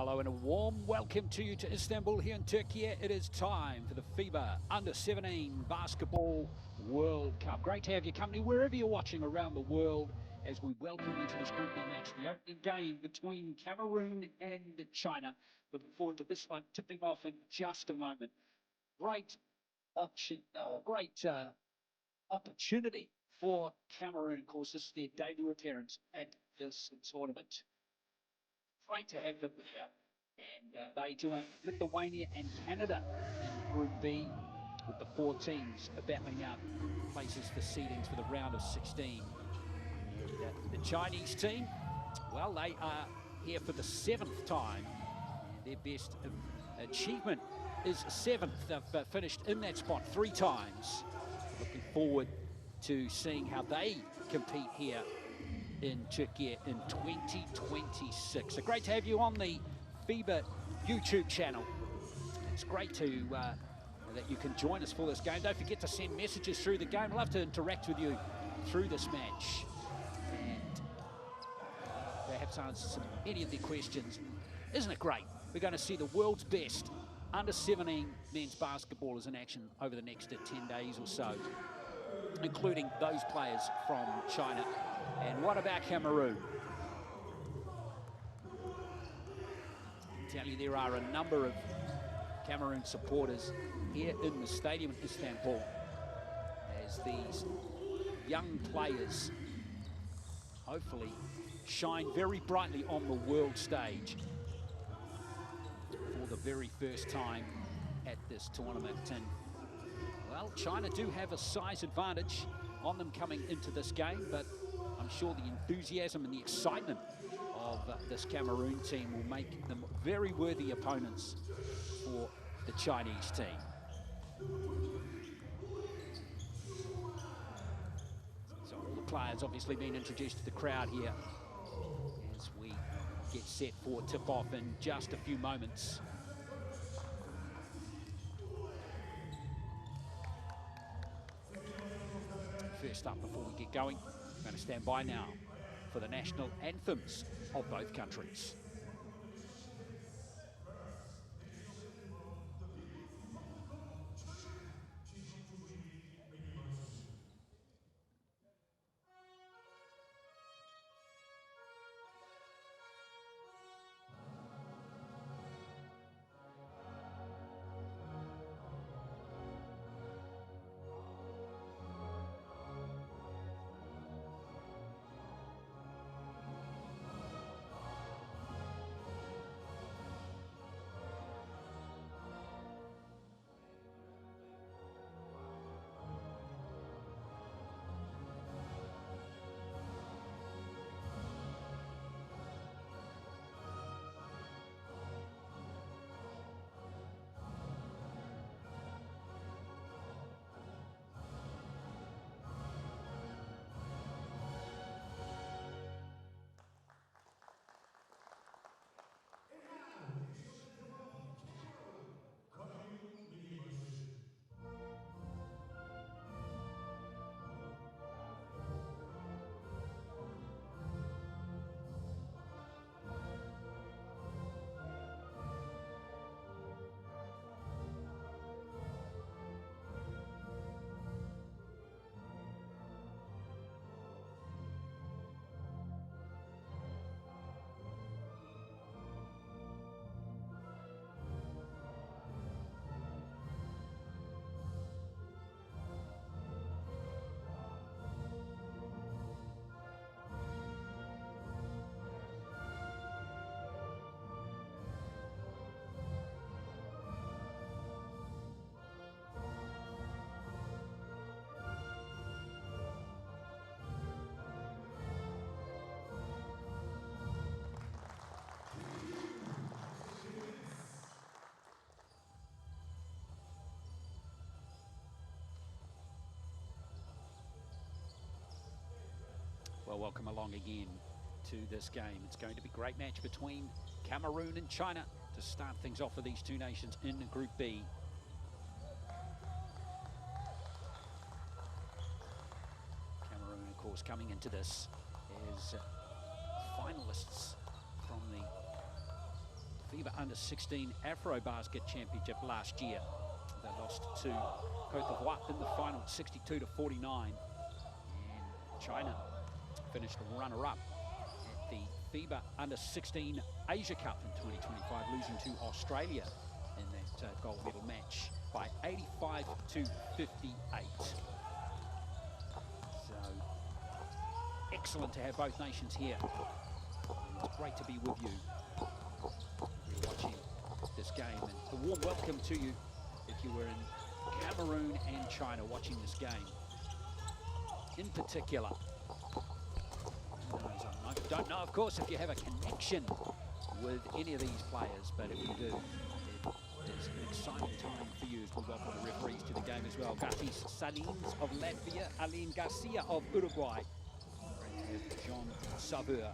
Hello and a warm welcome to you to Istanbul here in Turkey. It is time for the FIBA U17 Basketball World Cup. Great to have your company wherever you're watching around the world as we welcome you to this group match, the opening game between Cameroon and China. Looking forward to this one tipping off in just a moment. Great opportunity for Cameroon. Of course, this is their debut appearance at this tournament. Great to have them here. And they join Lithuania and Canada in Group B, with the four teams battling out places for seedings for the round of 16. And the Chinese team, well, they are here for the 7th time. And their best achievement is 7th. They've finished in that spot 3 times. Looking forward to seeing how they compete here in Turkey in 2026. So great to have you on the FIBA YouTube channel. It's great to that you can join us for this game. Don't forget to send messages through the game. I'd love to interact with you through this match and perhaps answer any of the questions. Isn't it great? We're going to see the world's best under-17 men's basketballers in action over the next 10 days or so, including those players from China. And what about Cameroon? I tell you, there are a number of Cameroon supporters here in the stadium in Istanbul as these young players hopefully shine very brightly on the world stage for the very first time at this tournament. And well, China do have a size advantage on them coming into this game, but I'm sure the enthusiasm and the excitement of this Cameroon team will make them very worthy opponents for the Chinese team. So all the players obviously being introduced to the crowd here as we get set for tip-off in just a few moments. First up, before we get going, I'm going to stand by now for the national anthems of both countries. Well, welcome along again to this game. It's going to be a great match between Cameroon and China to start things off for these two nations in Group B. Cameroon, of course, coming into this as finalists from the FIBA Under-16 Afro-Basket Championship last year. They lost to Côte d'Ivoire in the final, 62-49. And China finished runner-up at the FIBA Under-16 Asia Cup in 2025, losing to Australia in that gold medal match by 85-58. So excellent to have both nations here. It's great to be with you. You're watching this game, and a warm welcome to you if you were in Cameroon and China watching this game. In particular, I don't know, of course, if you have a connection with any of these players, but if you do, it is an exciting time for you as we welcome the referees to the game as well. Gatis Salins of Latvia, Aline Garcia of Uruguay, Jean Saveur,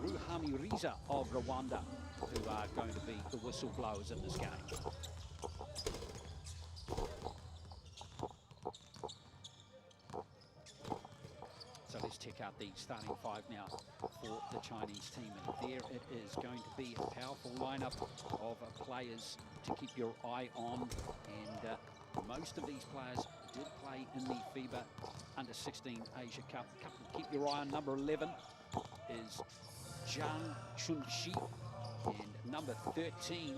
Ruhami Riza of Rwanda, who are going to be the whistleblowers in this game. So let's check out the starting five now for the Chinese team. And there it is, going to be a powerful lineup of players to keep your eye on. And most of these players did play in the FIBA Under-16 Asia Cup. Keep your eye on number 11 is Zhang Chunxi, and number 13,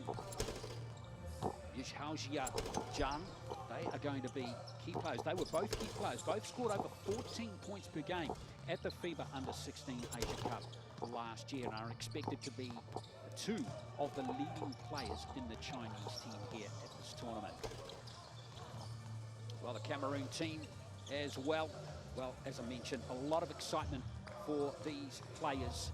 Yishaojia Zhang. They are going to be key players. They were both key players. Both scored over 14 points per game at the FIBA Under-16 Asia Cup last year, and are expected to be two of the leading players in the Chinese team here at this tournament. Well, the Cameroon team as well. Well, as I mentioned, a lot of excitement for these players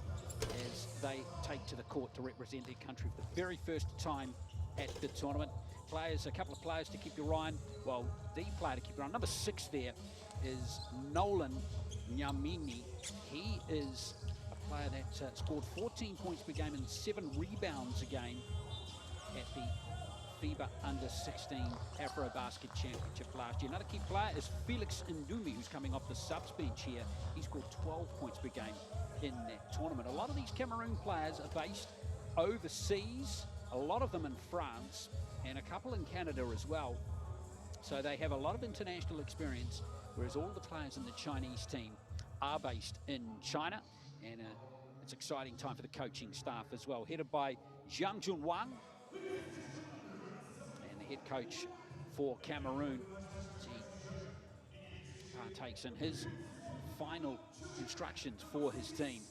as they take to the court to represent their country for the very first time at the tournament. Players, a couple of players to keep your eye on. Well, the player to keep your eye on, number 6 there, is Nolan Nyamini. He is a player that scored 14 points per game and 7 rebounds a game at the FIBA Under-16 Afro-Basket Championship last year. Another key player is Felix Ndumi, who's coming off the subs bench here. He scored 12 points per game in that tournament. A lot of these Cameroon players are based overseas, a lot of them in France, and a couple in Canada as well. So they have a lot of international experience, whereas all the players in the Chinese team are based in China. And it's an exciting time for the coaching staff as well, headed by Jiang Junwang, head coach for Cameroon. He partakes in his final instructions for his team.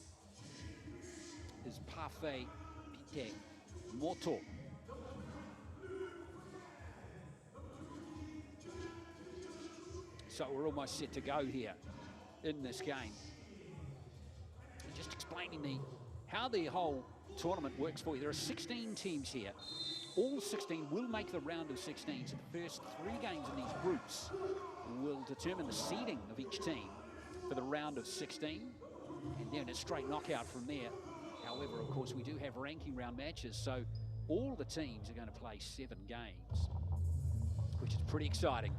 Is Parfait Pite Moto. So we're almost set to go here in this game. And just explaining how the whole tournament works for you. There are 16 teams here. All 16 will make the round of 16, so the first 3 games in these groups will determine the seeding of each team for the round of 16, and then a straight knockout from there. However, of course, we do have ranking round matches, so all the teams are going to play 7 games, which is pretty exciting.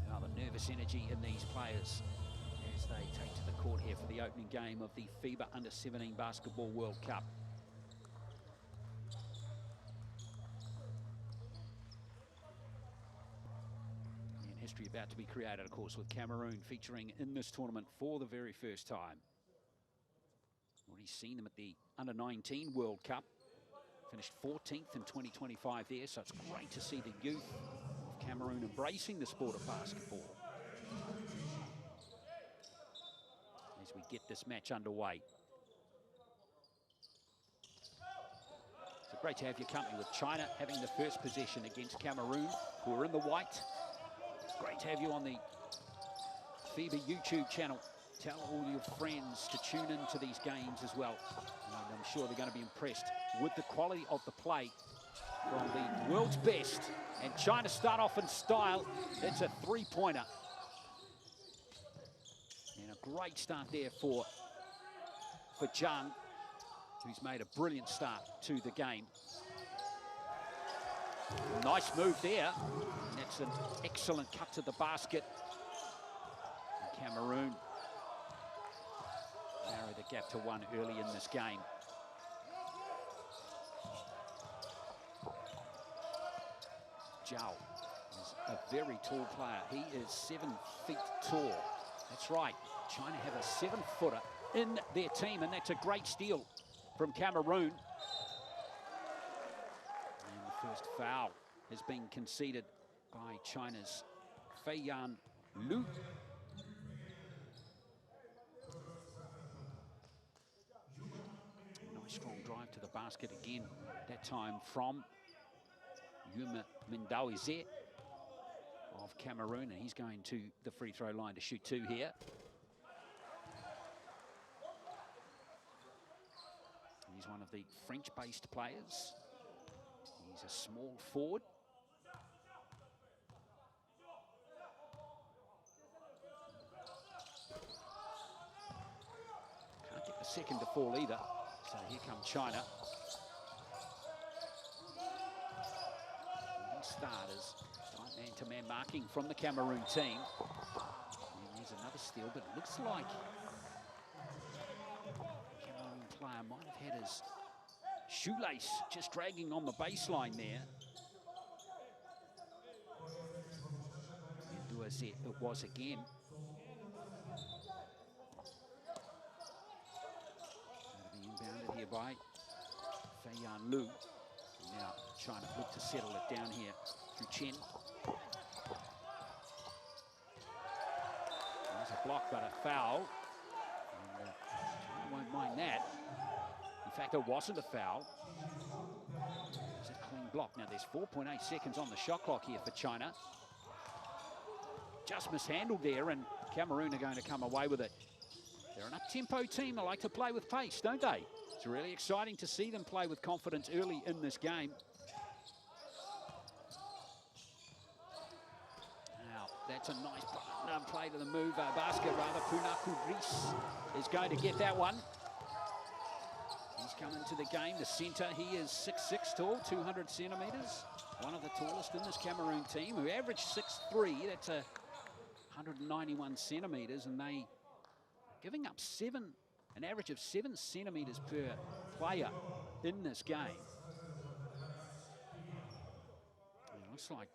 Another nervous energy in these players as they take to the court here for the opening game of the FIBA Under-17 Basketball World Cup. And history about to be created, of course, with Cameroon featuring in this tournament for the very first time. Already seen them at the Under-19 World Cup. Finished 14th in 2025 there, so it's great to see the youth of Cameroon embracing the sport of basketball as we get this match underway. So great to have your company, with China having the first possession against Cameroon, who are in the white. It's great to have you on the FIBA YouTube channel. Tell all your friends to tune into these games as well. And I'm sure they're going to be impressed with the quality of the play from the world's best. And China start off in style. It's a 3-pointer. And a great start there for Zhang, who's made a brilliant start to the game. Nice move there. And that's an excellent cut to the basket Cameroon narrow the gap to 1 early in this game. Zhao is a very tall player. He is 7 feet tall. That's right. China have a 7-footer in their team, and that's a great steal from Cameroon. And the first foul has been conceded by China's FIBA U17. Nice strong drive to the basket again, that time from Mendawize of Cameroon, and he's going to the free throw line to shoot 2 here. He's one of the French-based players. He's a small forward. Can't get the second to fall either. So here come China. Starters, tight man-to-man marking from the Cameroon team. And there's another steal, but it looks like the Cameroon player might have had his shoelace just dragging on the baseline there. Mendawize it was again. Going to be inbounded here by FIBA U17. Now China look to settle it down here through Chen. There's a block, but a foul. And China won't mind that. In fact, it wasn't a foul. It's a clean block. Now there's 4.8 seconds on the shot clock here for China. Just mishandled there, and Cameroon are going to come away with it. They're an up-tempo team. They like to play with pace, don't they? It's really exciting to see them play with confidence early in this game. Now, that's a nice play to the move, basket rather. Punaku Reese is going to get that one. He's come into the game, the centre. He is 6'6" tall, 200 centimetres. One of the tallest in this Cameroon team, who averaged 6'3". That's 191 centimetres, and they giving up an average of 7 centimetres per player in this game. It looks like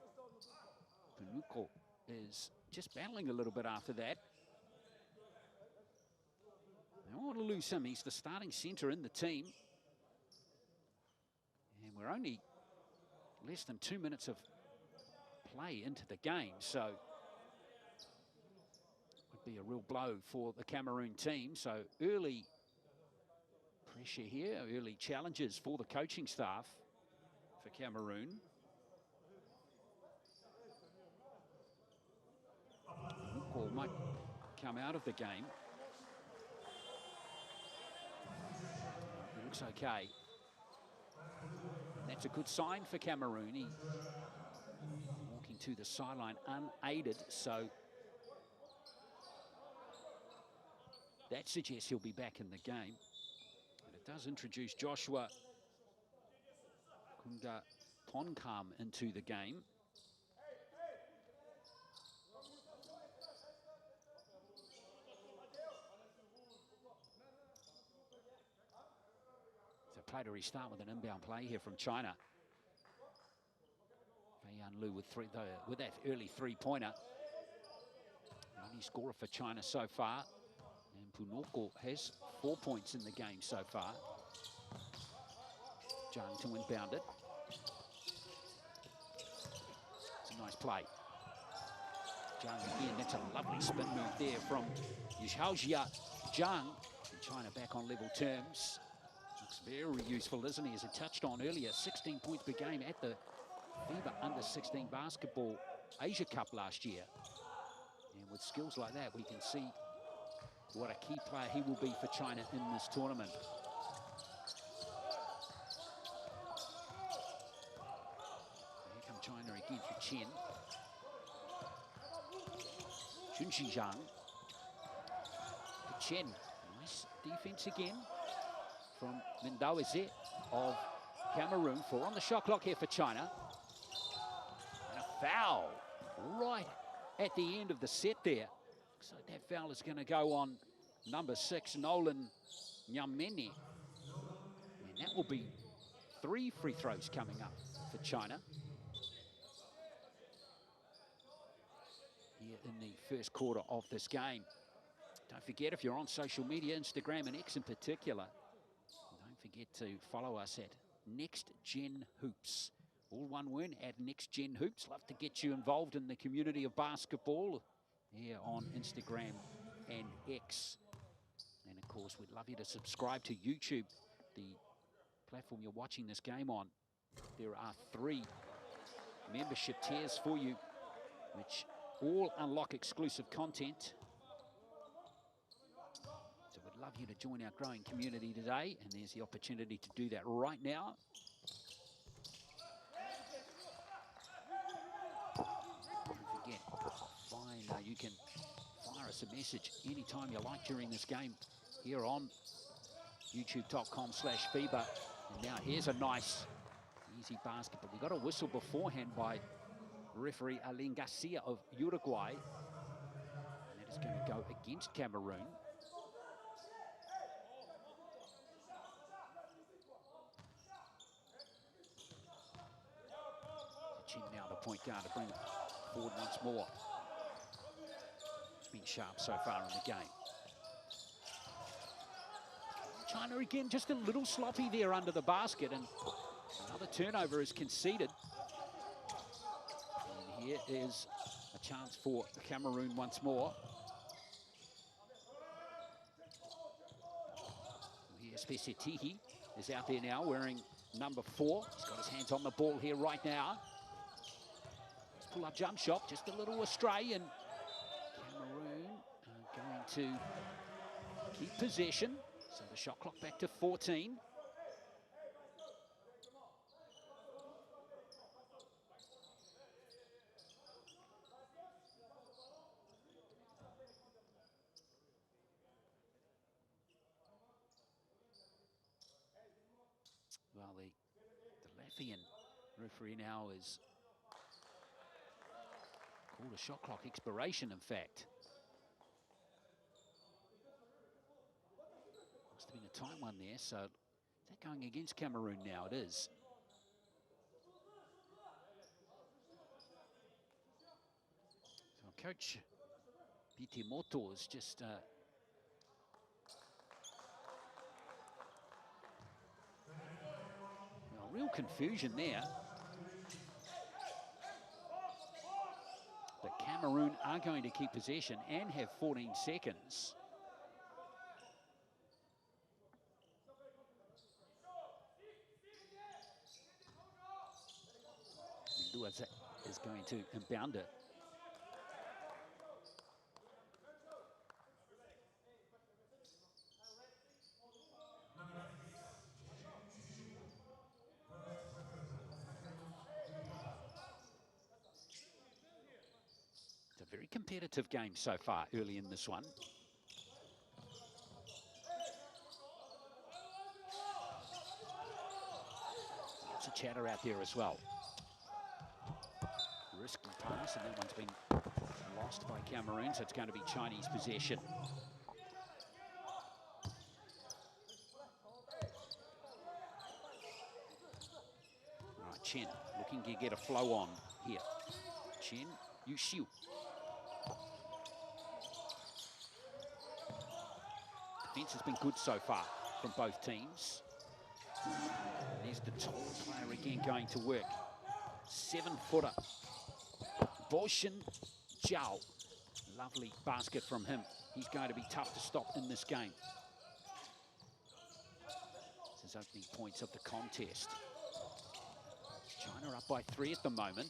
Punaku is just battling a little bit after that. They don't want to lose him. He's the starting centre in the team. And we're only less than 2 minutes of play into the game, so be a real blow for the Cameroon team. So early pressure here, early challenges for the coaching staff for Cameroon. Punaku might come out of the game. It looks okay. That's a good sign for Cameroon. He walking to the sideline unaided, so that suggests he'll be back in the game. And it does introduce Joshua Kunga Tonkam into the game. So play to restart with an inbound play here from China. FIBA U17 with that early three-pointer. Only scorer for China so far. And Punaku has 4 points in the game so far. Zhang to inbound it. It's a nice play. Zhang again, that's a lovely spin move there from Yishaojia Zhang. And China back on level terms. Looks very useful, isn't he? As I touched on earlier, 16 points per game at the FIBA Under-16 Basketball Asia Cup last year. And with skills like that, we can see what a key player he will be for China in this tournament. Here come China again for Chen. Junxi Zhang. To Chen. Nice defense again from Mendawize of Cameroon. 4 on the shot clock here for China. And a foul right at the end of the set there. Looks like that foul is going to go on number 6, Nolan Nyamene. And that will be 3 free throws coming up for China here in the first quarter of this game. Don't forget, if you're on social media, Instagram and X in particular, don't forget to follow us at Next Gen Hoops. All one word, at Next Gen Hoops. Love to get you involved in the community of basketball here on Instagram and X. And of course, we'd love you to subscribe to YouTube, the platform you're watching this game on. There are 3 membership tiers for you, which all unlock exclusive content. So we'd love you to join our growing community today, and there's the opportunity to do that right now. Don't forget, you can fire us a message anytime you like during this game here on youtube.com/FIBA. And now here's a nice, easy basket, but we got a whistle beforehand by referee Alain Garcia of Uruguay. And that is going to go against Cameroon. Chin now the point guard to bring it forward once more. It's been sharp so far in the game. China again just a little sloppy there under the basket, and another turnover is conceded. And here is a chance for Cameroon once more. Here's Pesetihi is out there now wearing number 4. He's got his hands on the ball here right now. Let's pull up jump shot, just a little astray, and Cameroon are going to keep possession. So the shot clock back to 14. Well, the Latvian referee now is called a shot clock expiration, in fact. Must have been a tight one there, so is that going against Cameroon now? It is. So Coach Pitimoto is just real confusion there. But Cameroon are going to keep possession and have 14 seconds. Mendoza is going to inbound it. It's a very competitive game so far early in this one. Lots of chatter out there as well. Risky pass, and that one's been lost by Cameroon, so it's going to be Chinese possession. All right, Chen looking to get a flow on here. Chen Yuxiu. Defense has been good so far from both teams. And there's the tall player again going to work. 7-footer. Boshin Zhao. Lovely basket from him. He's going to be tough to stop in this game. This is opening points of the contest. China up by 3 at the moment.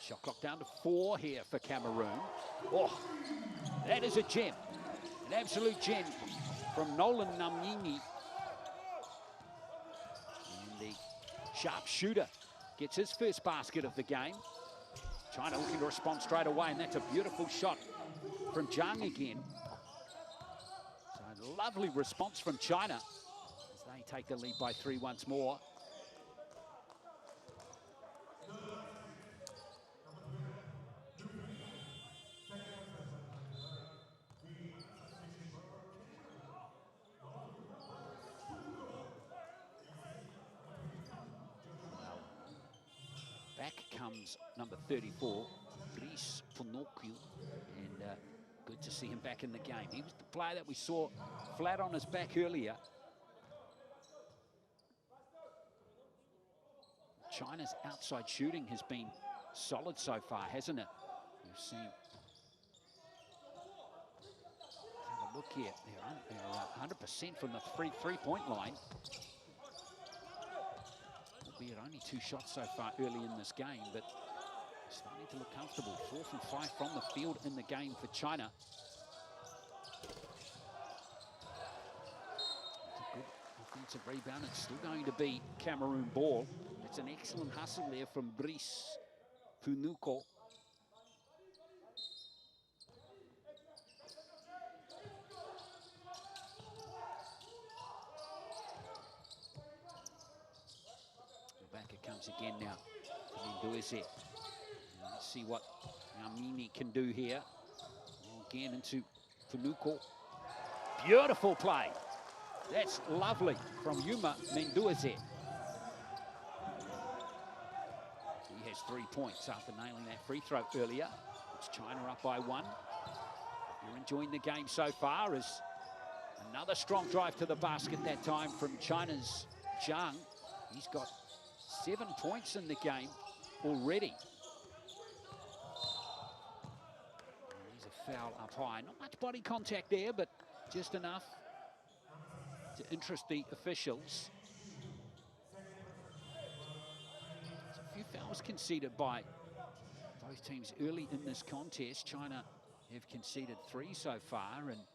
Shot clock down to 4 here for Cameroon. Oh, that is a gem. An absolute gem from Nolan Nyamene. And the sharpshooter gets his first basket of the game. China looking to respond straight away, and that's a beautiful shot from Zhang again. So a lovely response from China as they take the lead by 3 once more. back comes number 34, Brice Pinocchio, and good to see him back in the game. He was the player that we saw flat on his back earlier. China's outside shooting has been solid so far, hasn't it? We've seen. Let's have a look here. They're 100% from the three-point line. Albeit only 2 shots so far early in this game, but starting to look comfortable. 4 from 5 from the field in the game for China. It's a good offensive rebound. It's still going to be Cameroon ball. It's an excellent hustle there from Brice Pinocchio. Back it comes again now to Mendoza. Let's see what Amini can do here. Again into Pinocchio. Beautiful play. That's lovely from Yuma Mendoza. He has 3 points after nailing that free throw earlier. It's China up by 1. You're enjoying the game so far as another strong drive to the basket that time from China's Zhang. He's got 7 points in the game already. There's a foul up high. Not much body contact there, but just enough to interest the officials. There's a few fouls conceded by both teams early in this contest. China have conceded 3 so far, and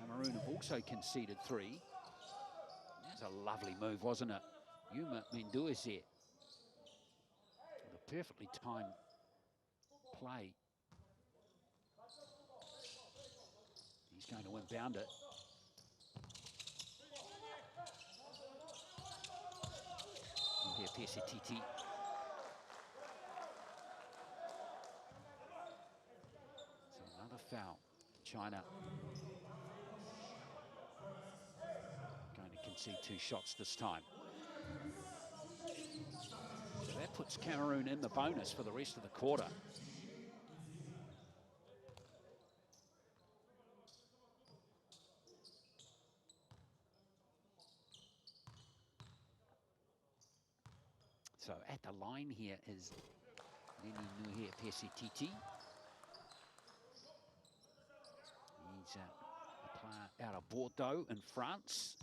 Cameroon have also conceded 3. That's a lovely move, wasn't it? Yuma Mendoza. The perfectly timed play. He's going to inbound it. Here, Pesititi. So another foul. China going to concede 2 shots this time. So that puts Cameroon in the bonus for the rest of the quarter. So at the line here is Neni Nuhir Pesititi. He's a player out of Bordeaux in France.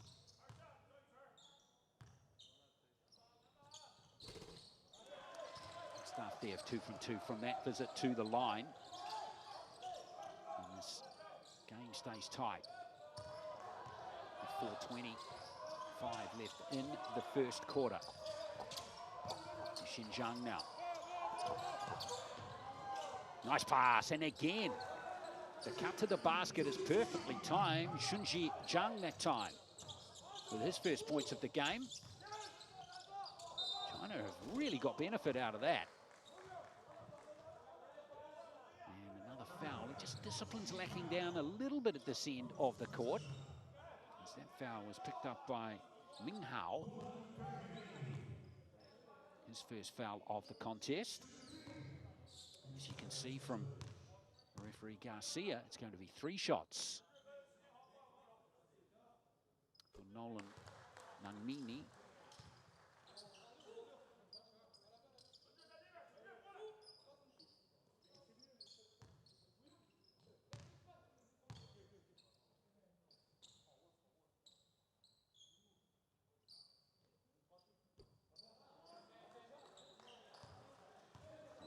Start there of 2 from 2 from that visit to the line. And this game stays tight. With 4:25 left in the first quarter. Xinjiang now. Nice pass, and again, the cut to the basket is perfectly timed. Xunji Zhang that time with his first points of the game. China have really got benefit out of that. And another foul. Just discipline's lacking down a little bit at this end of the court. As that foul was picked up by Ming Hao. His first foul of the contest. As you can see from referee Garcia, it's going to be 3 shots for Nolan Nangmini.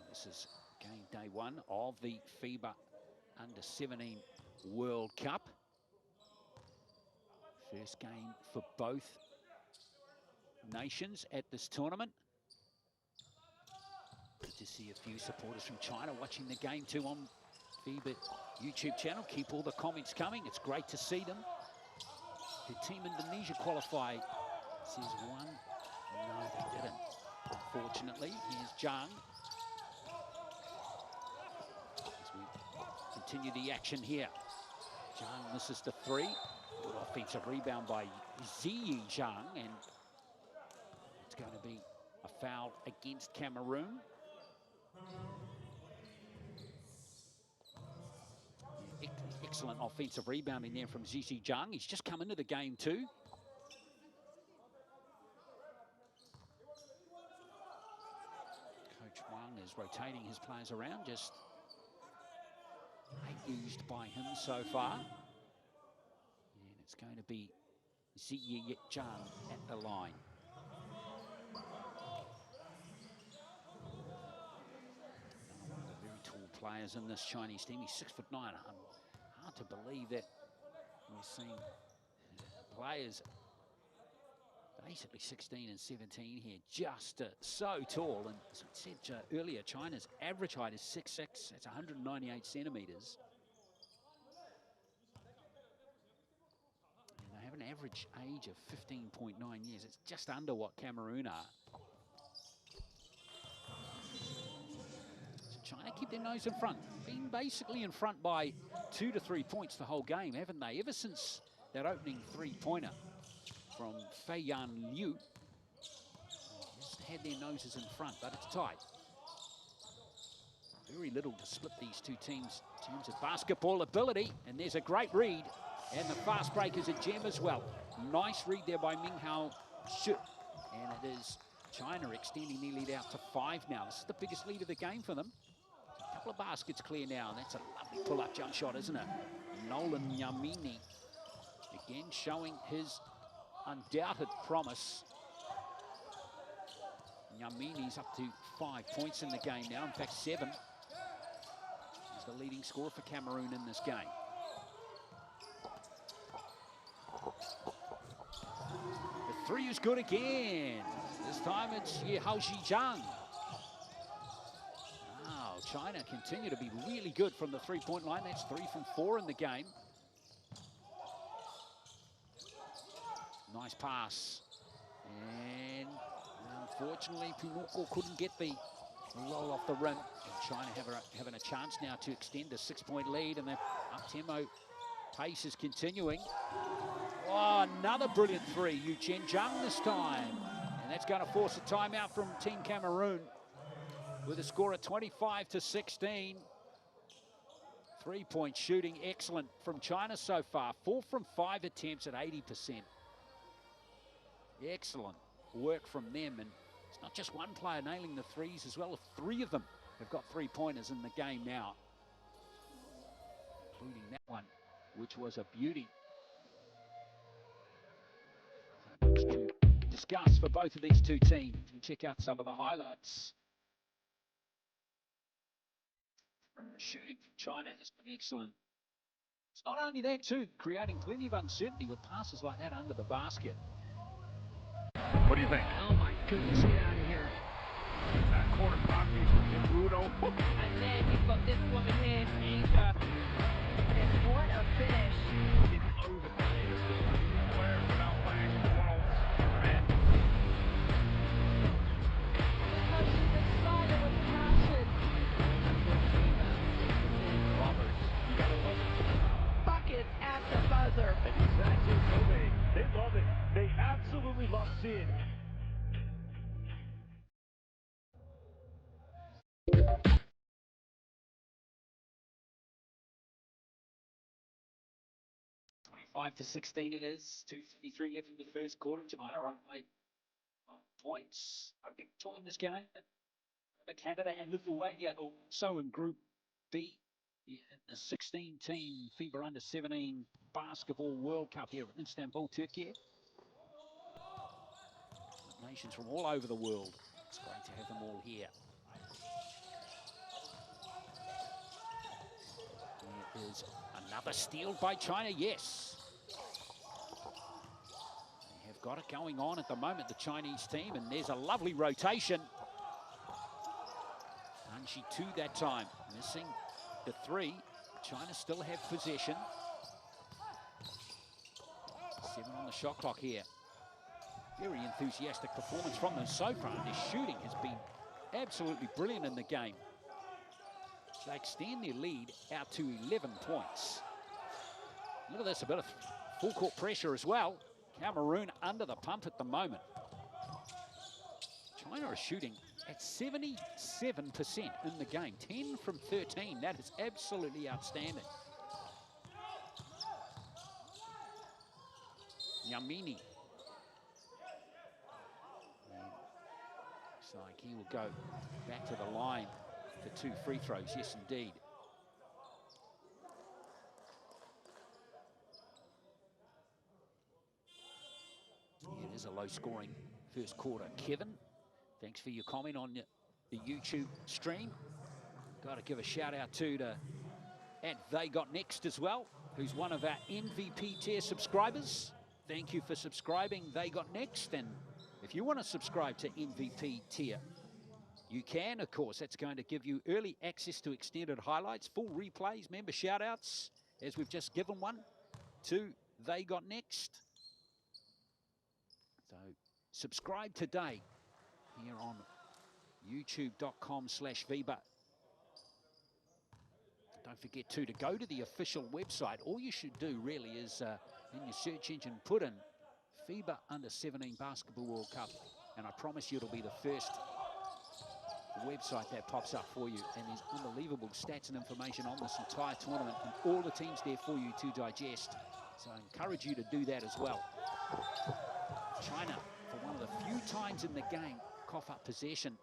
This is game day 1 of the FIBA U17 World Cup. First game for both nations at this tournament. Good to see a few supporters from China watching the game too on FIBA YouTube channel. Keep all the comments coming. It's great to see them. Did Team Indonesia qualify? Says 1. No, they didn't. Unfortunately, here's Zhang. Continue the action here. Zhang misses the 3. Good offensive rebound by Ziyi Zhang, and it's going to be a foul against Cameroon. Excellent offensive rebounding there from Zizi Zhang. He's just come into the game too. Coach Wang is rotating his players around, just 8 used by him so far. And it's going to be Ziyi Zhang at the line. One of the very tall players in this Chinese team. He's 6'9". Hard to believe that we're seeing players basically 16 and 17 here, just so tall. And as I said earlier, China's average height is 6'6". That's 198 centimeters. And they have an average age of 15.9 years. It's just under what Cameroon are. So China keep their nose in front. Been basically in front by 2 to 3 points the whole game, haven't they? Ever since that opening three-pointer from Feiyan Liu. Just had their noses in front, but it's tight. Very little to split these two teams in terms of basketball ability. And there's a great read. And the fast break is a gem as well. Nice read there by Minghao Xu. And it is China extending their lead out to 5 now. This is the biggest lead of the game for them. A couple of baskets clear now, and that's a lovely pull-up jump shot, isn't it? Nolan Nyamini again showing his undoubted promise. Nyamini's up to 5 points in the game now, in fact 7. He's the leading scorer for Cameroon in this game. The three is good again. This time it's Yehaoxi Zhang. Wow, China continue to be really good from the three-point line. That's 3 from 4 in the game. Nice pass. And unfortunately, Pumuko couldn't get the roll off the rim. And China having a chance now to extend a 6-point lead, and the up-tempo pace is continuing. Oh, another brilliant three. Yu Chen Zhang this time. And that's going to force a timeout from Team Cameroon with a score at 25 to 16. 3-point shooting excellent from China so far. 4 from 5 attempts at 80%. Excellent work from them, and it's not just one player nailing the threes as well. 3 of them have got 3-pointers in the game now, including that one, which was a beauty. To discuss for both of these two teams and check out some of the highlights. Shooting from China has been excellent. It's not only that too, creating plenty of uncertainty with passes like that under the basket. What do you think? Oh my goodness, get out of here. That corner property from Bruno. And then you've got this woman here, Asia. And what a finish. It's over. Where without playing world man. Because she's excited with passion. Roberts, you gotta love it. Buckets at the buzzer. Exactly, so they love it. They absolutely love seeing it. To 16 it is. 2:53 left in the first quarter. China on by points. I think to win this game. Canada and Lithuania also in Group B in the 16-team FIBA U17 Basketball World Cup here in Istanbul, Turkey. Nations from all over the world. It's great to have them all here. There is another steal by China, yes. They have got it going on at the moment, the Chinese team, and there's a lovely rotation. Anshi 2 that time, missing the 3. China still have possession. 7 on the shot clock here. Very enthusiastic performance from them so far. Their shooting has been absolutely brilliant in the game. They extend their lead out to 11 points. Look at this, a bit of full court pressure as well. Cameroon under the pump at the moment. China are shooting at 77% in the game. 10 from 13. That is absolutely outstanding. Yamini. Looks like he will go back to the line for 2 free throws. Yes, indeed. Yeah, it is a low-scoring first quarter. Kevin, thanks for your comment on the YouTube stream. Got to give a shout-out to They Got Next as well, who's one of our MVP tier subscribers. Thank you for subscribing, They Got Next. And if you want to subscribe to MVP tier, you can, of course. That's going to give you early access to extended highlights, full replays, member shout-outs, as we've just given one to They Got Next. So subscribe today here on youtube.com/FIBA. Don't forget to go to the official website. All you should do really is in your search engine put in FIBA Under-17 Basketball World Cup, and I promise you it'll be the first website that pops up for you. And there's unbelievable stats and information on this entire tournament and all the teams there for you to digest. So I encourage you to do that as well. China, for one of the few times in the game, cough up possession.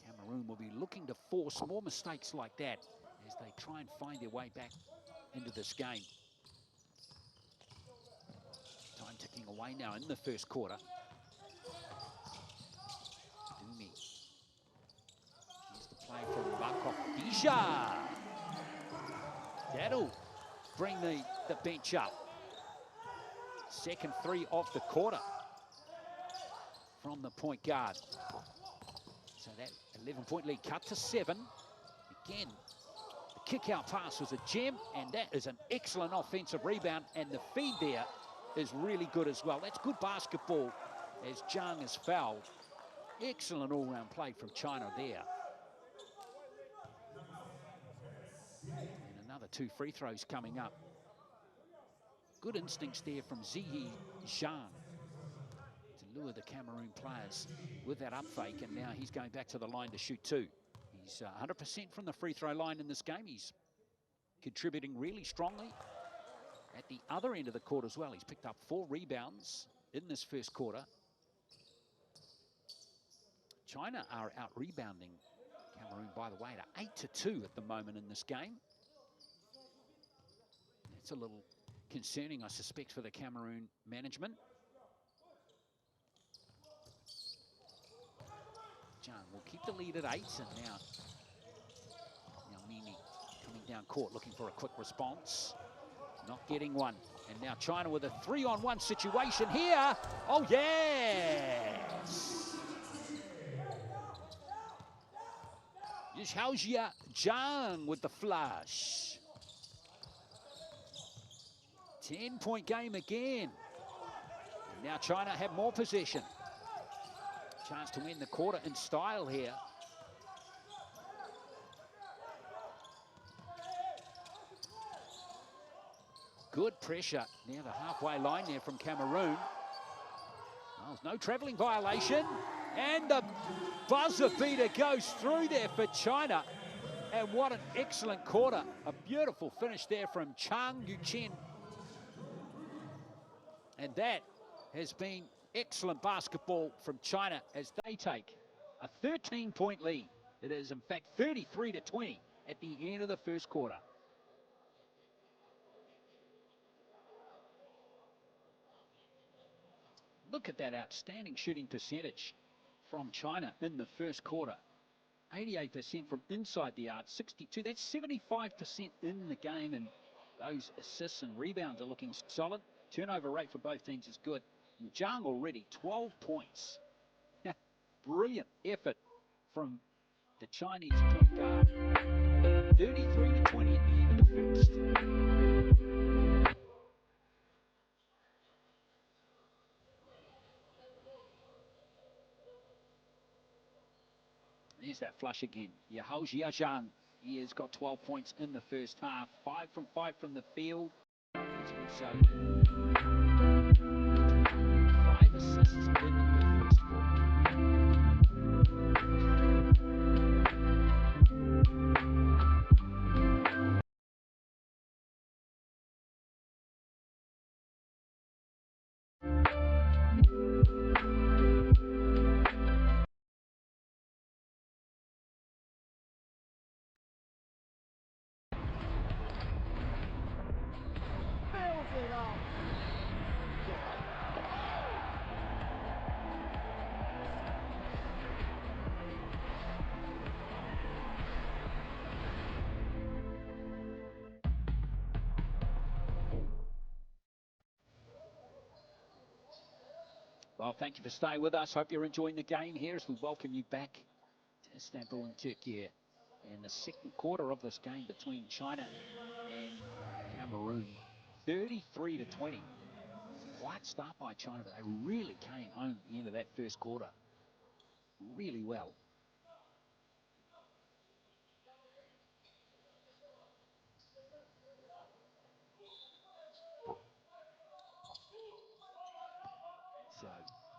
Cameroon will be looking to force more mistakes like that as they try and find their way back into this game. Time ticking away now in the first quarter. Dumi. Here's the play from Bakov. Isha! That'll bring the bench up. Second 3 of the quarter from the point guard. So that 11-point lead cut to 7. Again, the kick-out pass was a gem, and that is an excellent offensive rebound, and the feed there is really good as well. That's good basketball as Zhang is fouled. Excellent all-round play from China there. And another 2 free throws coming up. Good instincts there from Ziyi Zhang to lure the Cameroon players with that up fake, and now he's going back to the line to shoot 2. He's 100% from the free throw line in this game. He's contributing really strongly at the other end of the court as well. He's picked up 4 rebounds in this first quarter. China are out-rebounding Cameroon, by the way, to 8-2 at the moment in this game. It's a little concerning, I suspect, for the Cameroon management. Zhang will keep the lead at 8, and now Mimi coming down court looking for a quick response. Not getting one. And now China with a 3-on-1 situation here. Oh, yes! Yishaojia Zhang with the flush. 10-point game again. And now China have more possession. Chance to win the quarter in style here. Good pressure near the halfway line there from Cameroon. Oh, no travelling violation. And the buzzer beater goes through there for China. And what an excellent quarter. A beautiful finish there from Chang Yuchen. And that has been excellent basketball from China as they take a 13-point lead. It is, in fact, 33-20 at the end of the first quarter. Look at that outstanding shooting percentage from China in the first quarter. 88% from inside the arc, 62. That's 75% in the game, and those assists and rebounds are looking solid. Turnover rate for both teams is good. And Zhang already 12 points. Brilliant effort from the Chinese point guard. 33-20 at the end of the first. There's that flush again. Yishaojia Zhang. He has got 12 points in the first half. 5 from 5 from the field. He's also 5 assists in the first quarter. Well, thank you for staying with us. Hope you're enjoying the game here as we welcome you back to Istanbul and Turkey in the second quarter of this game between China and Cameroon. 33-20. Quite start by China, but they really came home at the end of that first quarter really well. So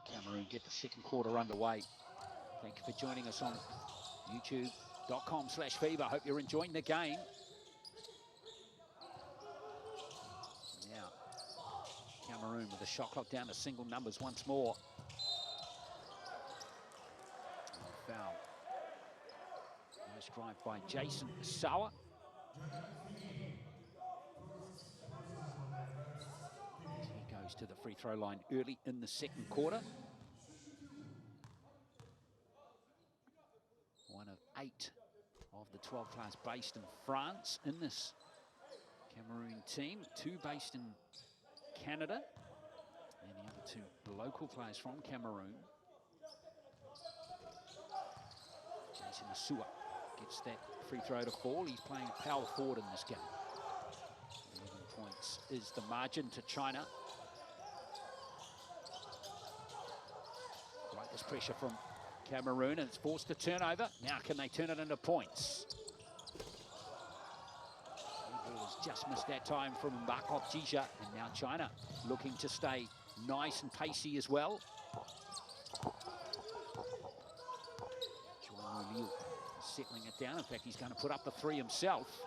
Cameroon get the second quarter underway. Thank you for joining us on youtube.com/FIBA. Hope you're enjoying the game. Now, Cameroon with the shot clock down to single numbers once more. And foul. Nice drive by Jason Sawa. He goes to the free throw line early in the second quarter. One of 8 of the 12 players based in France in this Cameroon team. 2 based in Canada, and the other 2 local players from Cameroon. Jason Asua gets that free throw to fall. He's playing power forward in this game. 11 points is the margin to China. Right, this pressure from Cameroon, and it's forced to turnover. Now can they turn it into points? Has just missed that time from Mbakov Jija, and now China looking to stay nice and pacey as well. Liu settling it down. In fact, he's going to put up the 3 himself.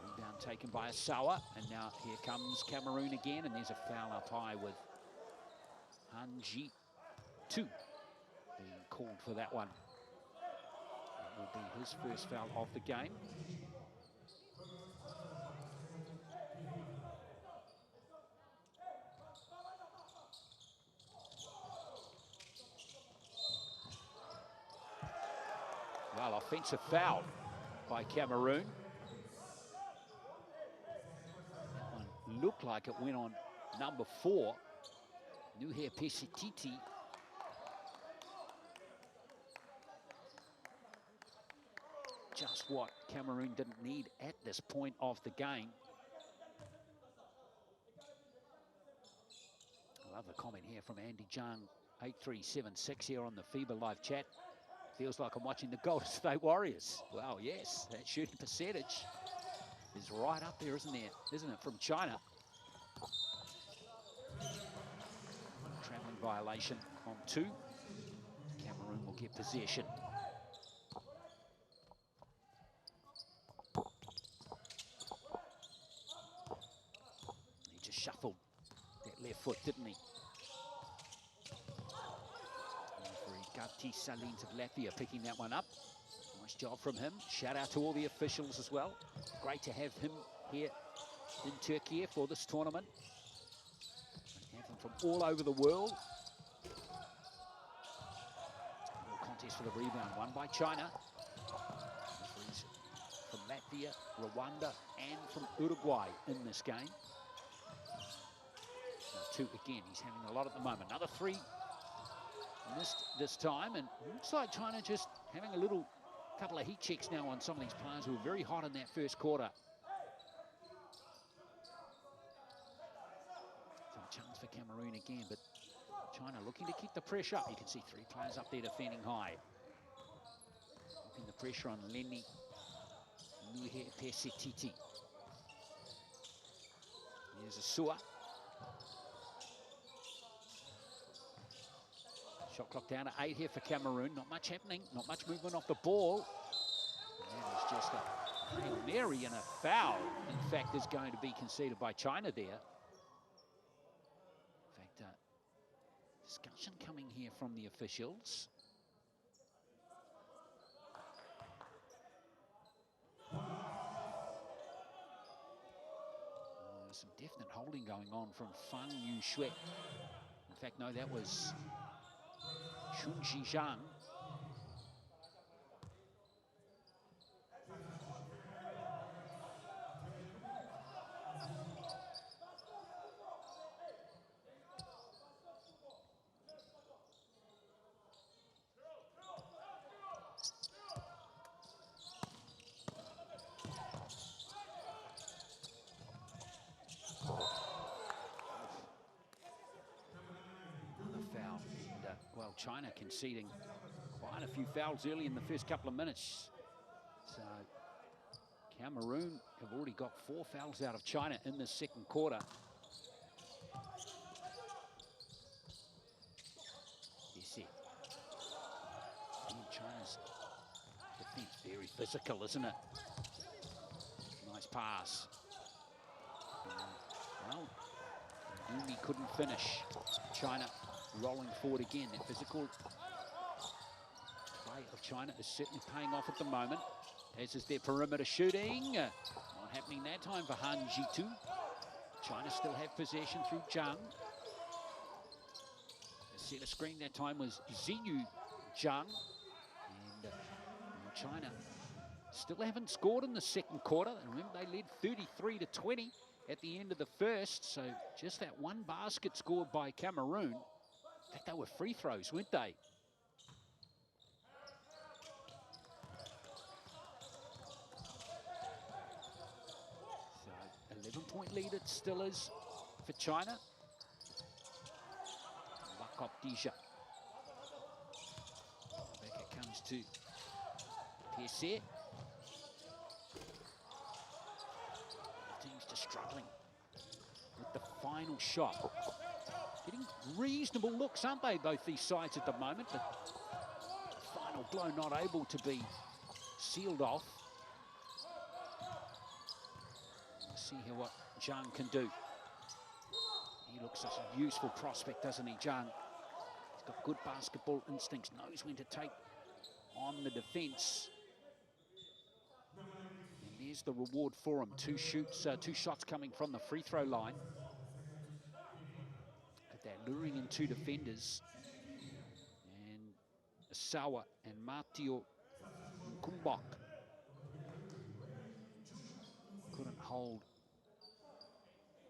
Rebound taken by Asawa, and now here comes Cameroon again, and there's a foul up high with Hanji 2 being called for that one. That will be his first foul of the game. Well, offensive foul by Cameroon. That one looked like it went on number 4, Nuher Pesititi. Just what Cameroon didn't need at this point of the game. I love the comment here from Andy Jung, 8376 here on the FIBA live chat. Feels like I'm watching the Golden State Warriors. Well, yes, that shooting percentage is right up there, isn't it, from China. Traveling violation on 2. Cameroon will get possession. He just shuffled that left foot, didn't he? Gati Salines of Latvia picking that one up. Nice job from him. Shout out to all the officials as well. Great to have him here in Turkey for this tournament. And have them from all over the world. A little contest for the rebound, won by China. Referees from Latvia, Rwanda, and from Uruguay in this game. Now 2 again. He's having a lot at the moment. Another 3. Missed this time, and looks like China just having a couple of heat checks now on some of these players who were very hot in that first quarter. So a chance for Cameroon again, but China looking to keep the pressure up. You can see 3 players up there defending high. Keeping the pressure on Lenny Nuher Pesititi. Here's Asua. Shot clock down to 8 here for Cameroon. Not much happening, not much movement off the ball. And that is just a Hail Mary, and a foul, in fact, is going to be conceded by China there. In fact, discussion coming here from the officials. Some definite holding going on from Fang Yushui. In fact, no, that was Chun Zhizhang. well, China conceding quite a few fouls early in the first couple of minutes. So Cameroon have already got 4 fouls out of China in the second quarter. Yes, it. China's defense very physical, isn't it? Nice pass. Well, Yumi couldn't finish. China rolling forward again. The physical play of China is certainly paying off at the moment, as is their perimeter shooting. Not happening that time for Han Jitu. China still have possession through Zhang. The center screen that time was Ziyu Zhang. And China still haven't scored in the second quarter. And remember, they led 33-20 at the end of the first. So just that one basket scored by Cameroon. I think they were free throws, weren't they? So 11-point lead it still is for China. Wakop Dija. Back it comes to Pierce. Team's just struggling with the final shot. Getting reasonable looks, aren't they, both these sides at the moment? The final blow not able to be sealed off. We'll see here what Zhang can do. He looks like a useful prospect, doesn't he, Zhang? He's got good basketball instincts, knows when to take on the defense. And there's the reward for him. Two shots coming from the free throw line. They're luring in 2 defenders. And Sawa and Mateo Nkumbok couldn't hold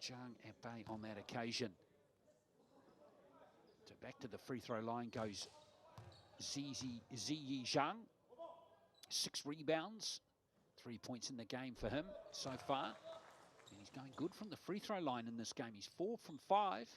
Zhang at bay on that occasion. So back to the free throw line goes Ziyi Zhang. 6 rebounds, 3 points in the game for him so far. And he's going good from the free throw line in this game. He's 4 from 5.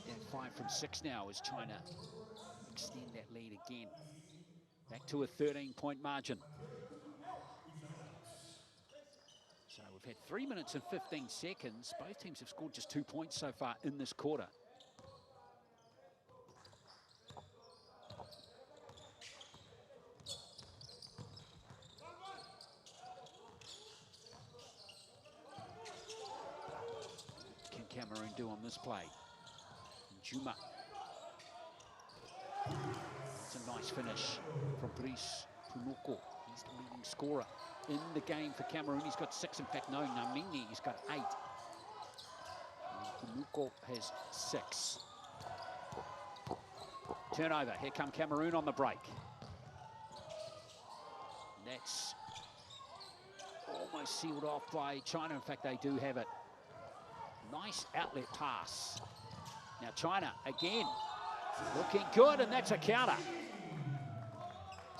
And 5 from 6 now as China extend that lead again. Back to a 13-point margin. So we've had 3 minutes and 15 seconds. Both teams have scored just 2 points so far in this quarter. What can Cameroon do on this play? Juma. It's a nice finish from Brice Punoko. He's the leading scorer in the game for Cameroon. He's got 6. In fact, no, Namini, he's got 8. Punoko has 6. Turnover. Here come Cameroon on the break. That's almost sealed off by China. In fact, they do have it. Nice outlet pass. Now China again looking good, and that's a counter.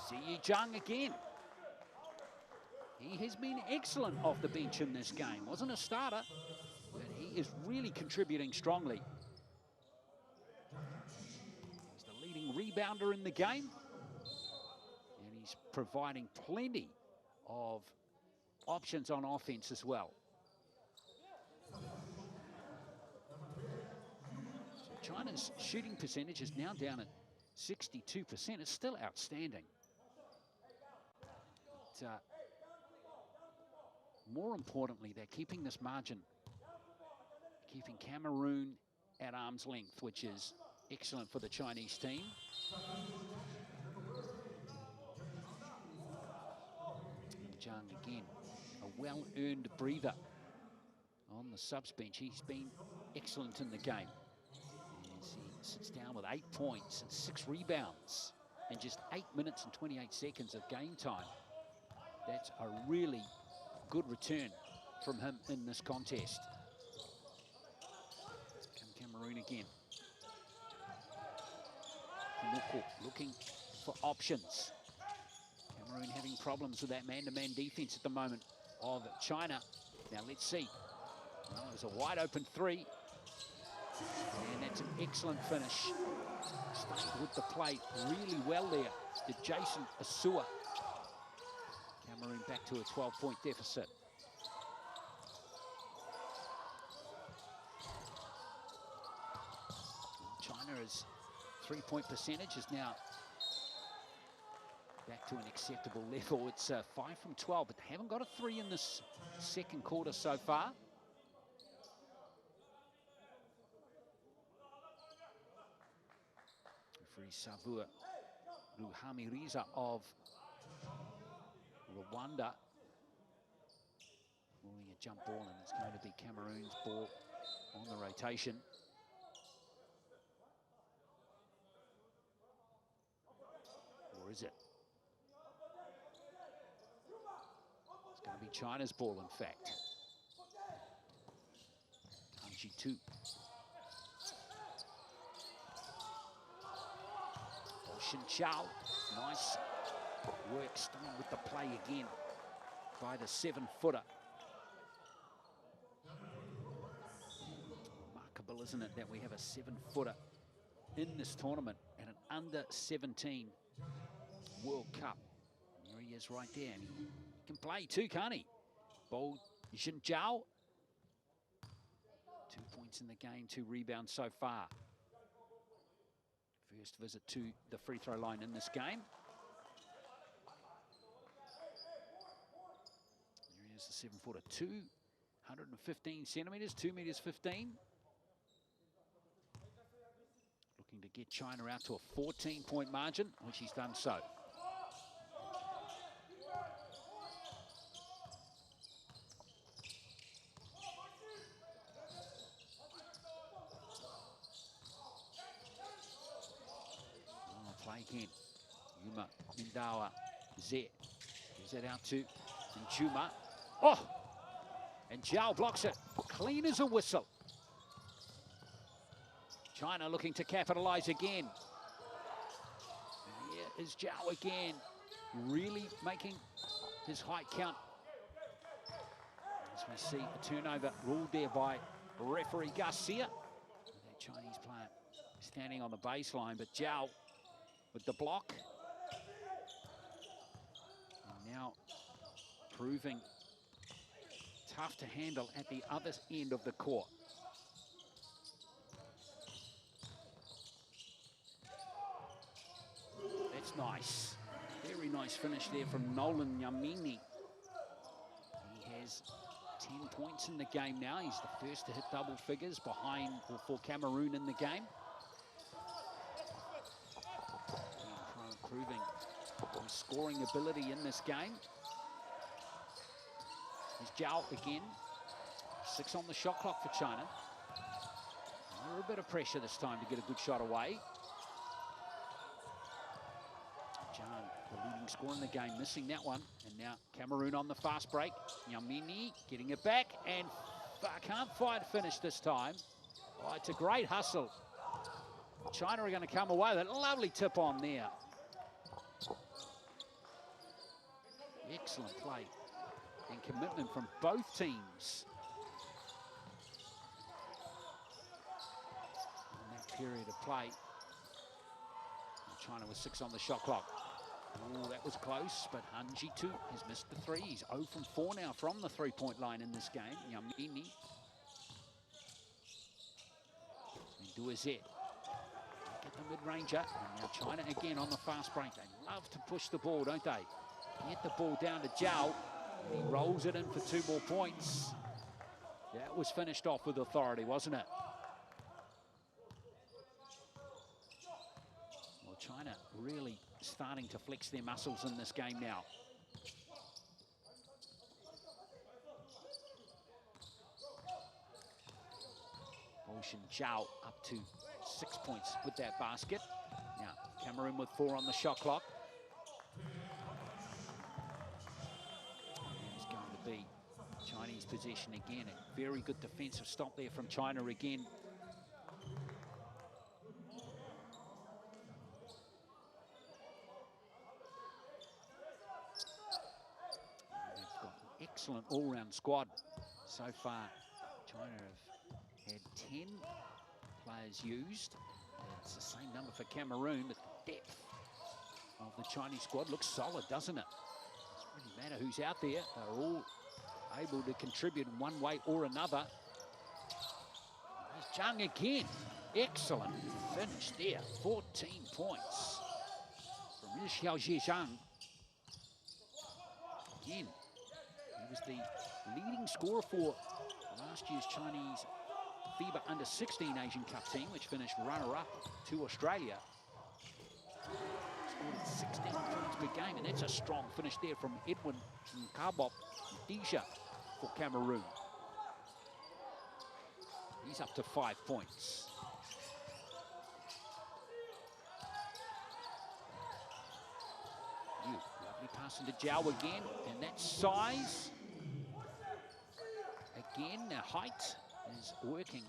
Ziyi Zhang again. He has been excellent off the bench in this game. Wasn't a starter, but he is really contributing strongly. He's the leading rebounder in the game, and he's providing plenty of options on offense as well. So China's shooting percentage is now down at 62%. It's still outstanding. But, more importantly, they're keeping this margin, keeping Cameroon at arm's length, which is excellent for the Chinese team. Zhang again, a well-earned breather on the subs bench. He's been excellent in the game. As he sits down with 8 points and 6 rebounds in just 8 minutes and 28 seconds of game time. That's a really good return from him in this contest. Come Cameroon again. Punoko looking for options. Cameroon having problems with that man-to-man defense at the moment of China. Now let's see. Well, it was a wide open three. And that's an excellent finish. Stayed with the play really well there. The Jason Asua. Cameroon back to a 12-point deficit. China's three-point percentage is now back to an acceptable level. It's 5 from 12, but they haven't got a three in this second quarter so far. Referee Savua Ruhamiriza of Rwanda ruling a jump ball, and it's going to be Cameroon's ball on the rotation. Or is it? It's going to be China's ball, in fact. Kanji 2. Shin Chao, nice work starting with the play again by the 7-footer. Remarkable, isn't it, that we have a 7-footer in this tournament and an under-17 World Cup. There he is right there, and he can play too, can't he? Bo Jinjiao, 2 points in the game, 2 rebounds so far. First visit to the free throw line in this game. There he is, the 7-footer, 215 centimeters, 2 meters 15. Looking to get China out to a 14-point margin, which he's done so. Play again. Yuma, Mindawa, Zet. Gives it out to Njuma. Oh! And Zhao blocks it. Clean as a whistle. China looking to capitalize again. And here is Zhao again. Really making his height count. As we see a turnover ruled there by referee Garcia. That Chinese player standing on the baseline, but Zhao with the block. And now proving tough to handle at the other end of the court. That's nice. Very nice finish there from Nolan Yamini. He has 10 points in the game now. He's the first to hit double figures behind or for Cameroon in the game. Proving his scoring ability in this game. Here's Zhao again. 6 on the shot clock for China. Under a bit of pressure this time to get a good shot away. Jan, the leading scorer in the game, missing that one. And now Cameroon on the fast break. Yamini getting it back and can't find finish this time. Oh, it's a great hustle. China are going to come away with a lovely tip on there. Excellent play and commitment from both teams in that period of play. China with 6 on the shot clock. Oh, that was close, but Hanji too has missed the 3. He's 0 from 4 now from the 3-point line in this game. Yamini. Duazet. Get the mid-ranger. And now China again on the fast break. They love to push the ball, don't they? Get the ball down to Zhao. He rolls it in for 2 more points. That was finished off with authority, wasn't it? Well, China really starting to flex their muscles in this game now. Ocean Zhao up to 6 points with that basket. Now, Cameroon with 4 on the shot clock. Be Chinese possession again. A very good defensive stop there from China again. excellent all-round squad. So far, China have had 10 players used. It's the same number for Cameroon, but the depth of the Chinese squad looks solid, doesn't it? It doesn't really matter who's out there. They're all able to contribute in one way or another. There's Zhang again. Excellent finish there. 14 points from Xiao Zhang. Again, he was the leading scorer for last year's Chinese FIBA U17 Asian Cup team, which finished runner-up to Australia. Scored at 16 points per game, and that's a strong finish there from Edwin Nkabop Dija for Cameroon. He's up to 5 points. Lovely pass into Zhao again, and that size. Again, the height is working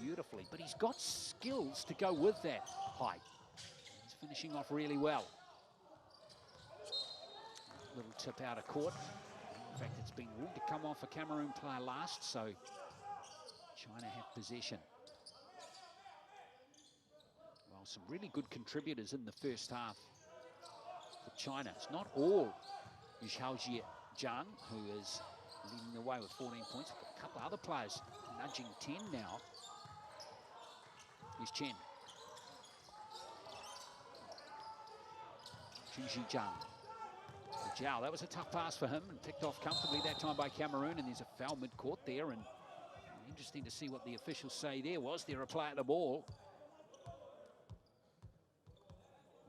beautifully, but he's got skills to go with that height. He's finishing off really well. Little tip out of court. In fact, it's been ruled to come off a Cameroon player last, so China have possession. Well, some really good contributors in the first half for China. It's not all Xiao Zhang, who is leading the way with 14 points. We've got a couple of other players nudging 10 now. Here's Chen. Zhang. Zhao, that was a tough pass for him and picked off comfortably that time by Cameroon, and there's a foul mid-court there, and interesting to see what the officials say there. Was there a play at the ball?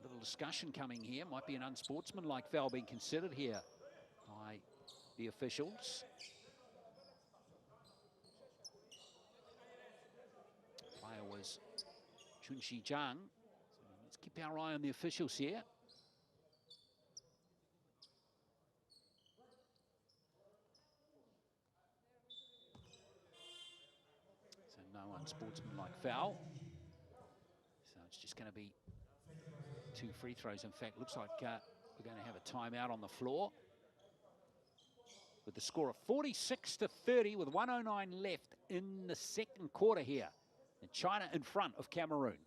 Little discussion coming here. Might be an unsportsmanlike foul being considered here by the officials. Player was Chunxi Zhang. So let's keep our eye on the officials here. So no unsportsmanlike foul. So it's just going to be 2 free throws. In fact, looks like we're going to have a timeout on the floor. With the score of 46-30 with 1:09 left in the second quarter here. And China in front of Cameroon.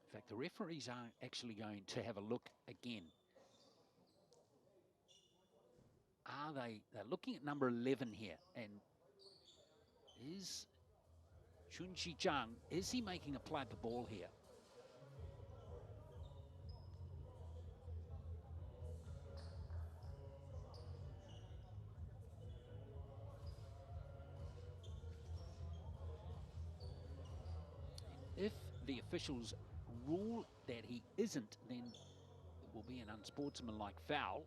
In fact, the referees are actually going to have a look again. They're looking at number 11 here, and is Chunxi Zhang, is he making a play at the ball here? If the officials rule that he isn't, then it will be an unsportsmanlike foul.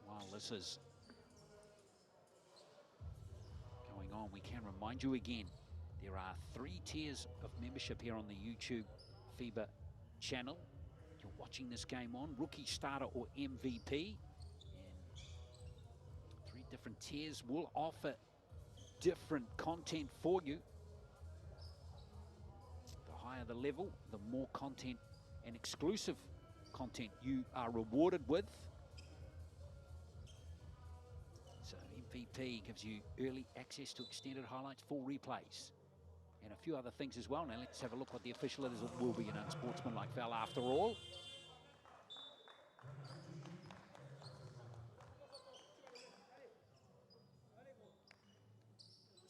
While this is going on, we can remind you again, there are 3 tiers of membership here on the YouTube FIBA channel. You're watching this game on Rookie, Starter or MVP. And 3 different tiers will offer different content for you. The higher the level, the more content and exclusive content you are rewarded with. So MVP gives you early access to extended highlights, full replays, and a few other things as well. Now let's have a look what the official is. It will be an unsportsmanlike foul after all.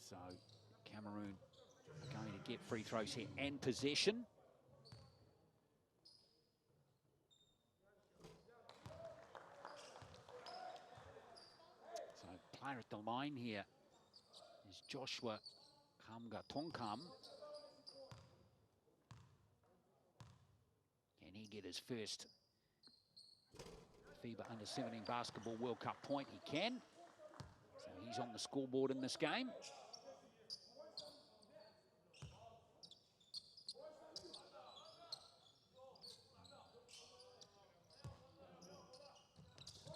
So Cameroon are going to get free throws here and possession. So player at the line here is Joshua Hamga Tongkam. Can he get his first FIBA U17 Basketball World Cup point? He can. So he's on the scoreboard in this game.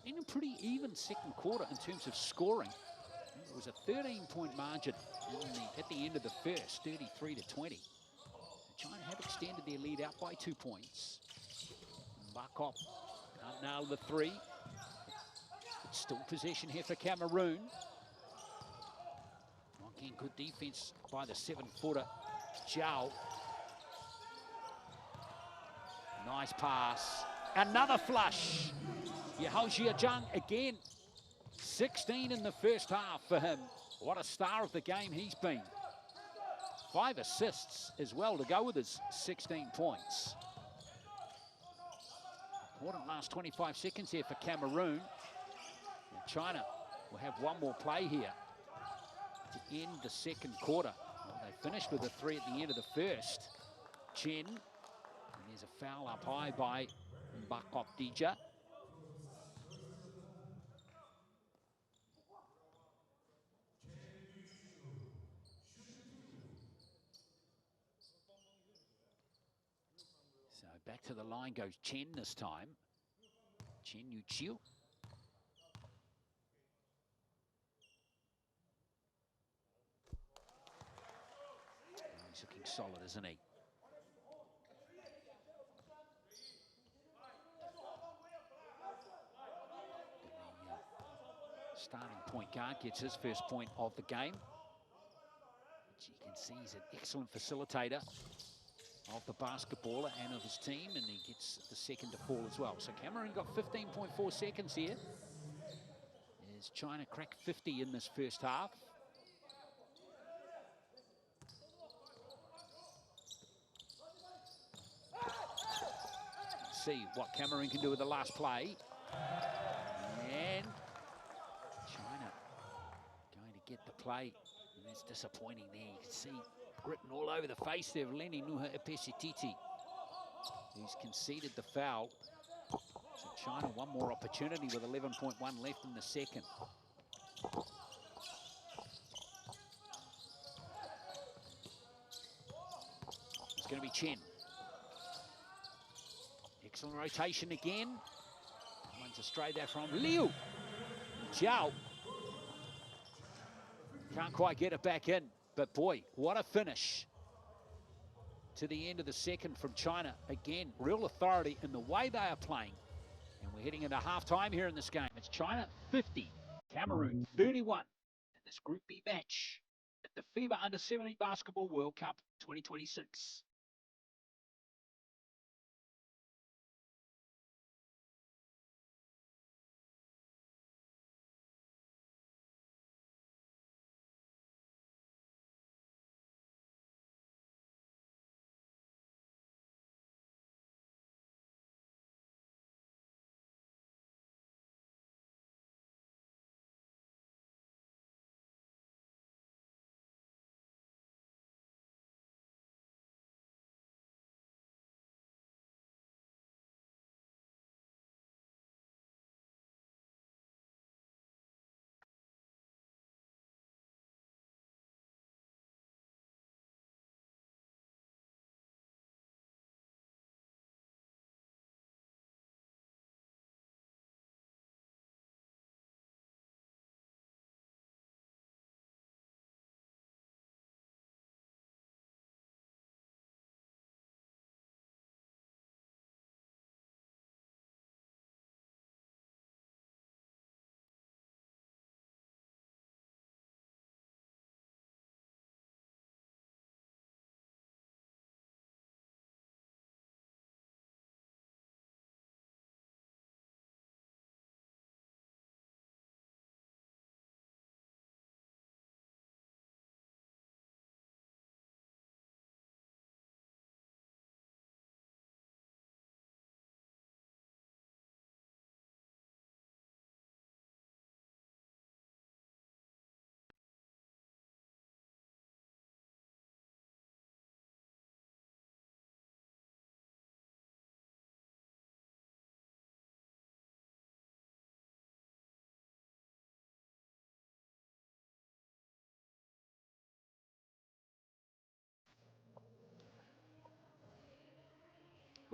In a pretty even second quarter in terms of scoring. It was a 13-point margin at the end of the first, 33-20. China have extended their lead out by 2 points. Bakop can't nail the three. It's still possession here for Cameroon. Again, good defense by the 7-footer, Zhao. Nice pass. Another flush. Yahao Zhejiang again. 16 in the first half for him. What a star of the game he's been. 5 assists as well to go with his 16 points. Important last 25 seconds here for Cameroon. And China will have one more play here to end the second quarter. Well, they finished with a 3 at the end of the first. Chen, and there's a foul up high by Bakop Dija. So back to the line goes Chen this time. Chen Yuqiu. He's looking solid, isn't he? The starting point guard gets his first point of the game. Which you can see he's an excellent facilitator of the basketballer and of his team, and he gets the second to fall as well. So Cameroon got 15.4 seconds here. As China cracked 50 in this first half. Let's see what Cameroon can do with the last play. And China going to get the play. And that's disappointing there. You can see written all over the face there of Lenny Nuha Epesititi, who's conceded the foul. So China one more opportunity with 11.1 left in the second. It's going to be Chen. Excellent rotation again. Runs astray there from Liu. Zhao. Can't quite get it back in. But boy, what a finish to the end of the second from China. Again, real authority in the way they are playing. And we're heading into halftime here in this game. It's China 50, Cameroon 31 in this Group B match at the FIBA U17 Basketball World Cup 2026.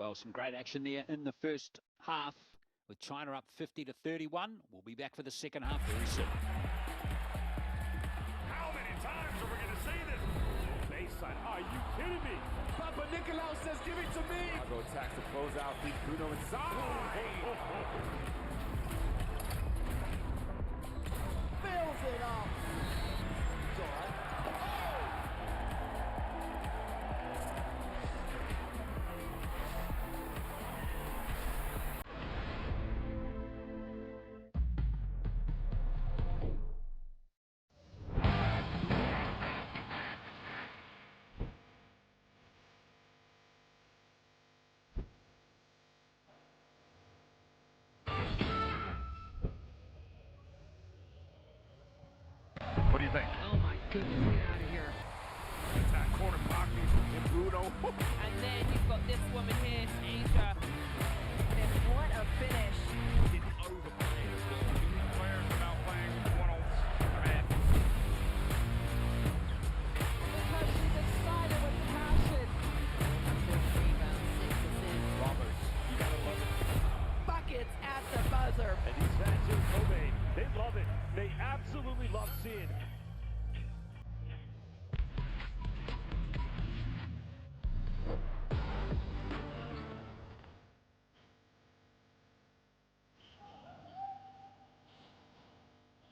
Well, some great action there in the first half with China up 50-31. We'll be back for the second half very soon. How many times are we going to see this? Baseline, are you kidding me? Papa Nicolau says, give it to me. Go attacks to close out, feed Bruno inside. Fills it up. It's all right. What do you think? Oh my goodness, get out of here. Attack corner pocket and Bruno. And then you've got this woman here, Asia. And what a finish. Didn't overplay as well. Players are now playing one-on-one. Because she's excited with passion. Rebound, 6 assists. Roberts, you gotta love it. Buckets at the buzzer. And these fans in Kobe, they love it. They absolutely love seeing it.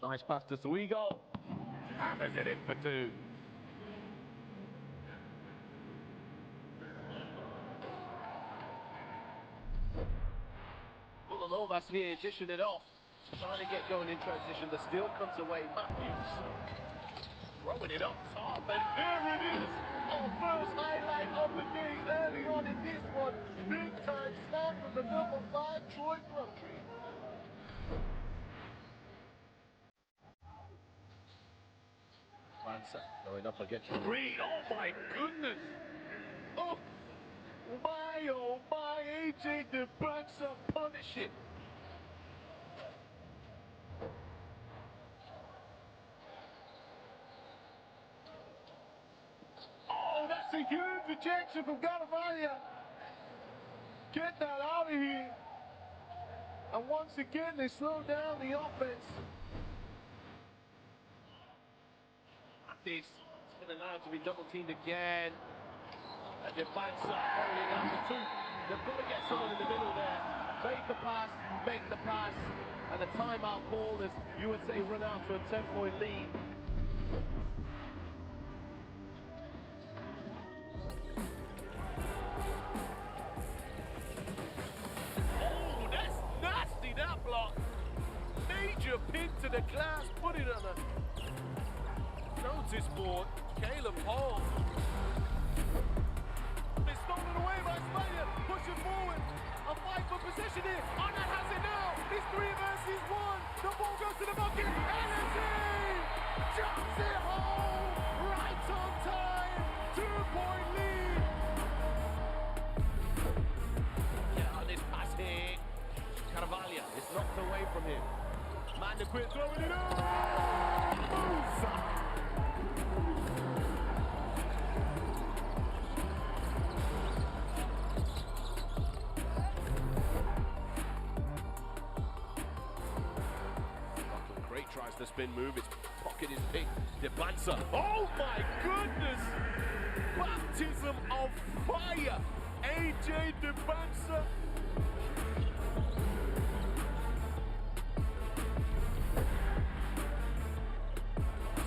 Nice pass to Suigo. Hammers it in for two. Ullanovas here, dishing it off. Trying to get going in transition. The steal comes away. Matthews throwing it up top, and there it is. Our first highlight of the day early on in this one. Big time slam from the number 5, Troy Crabtree. Lancer going up against Green. Oh my goodness! Oh my, AJ DeBansa punish it. Oh, that's a huge rejection from Garavaglia. Get that out of here. And once again, they slow down the offense. This is going to allow to be double teamed again. And DeBansa holding down the 2. They've got to get someone in the middle there. Make the pass, and the timeout call as USA run out to a 10-point lead. Oh, that's nasty, that block. Major pin to the glass, put it on a notice board. Caleb Hall. It's stolen away by Spain. Pushing forward. A fight for possession here. Arnott has it now. It's 3 versus 1. The ball goes to the bucket. LSE jumps it home. Right on time. 2-point lead. Yeah, on this pass here. Caravaglia is knocked away from him. Man, the quit throwing it up. Tries to spin move, his pocket is big. DeBansa. Oh my goodness! Baptism of fire! AJ DeBansa.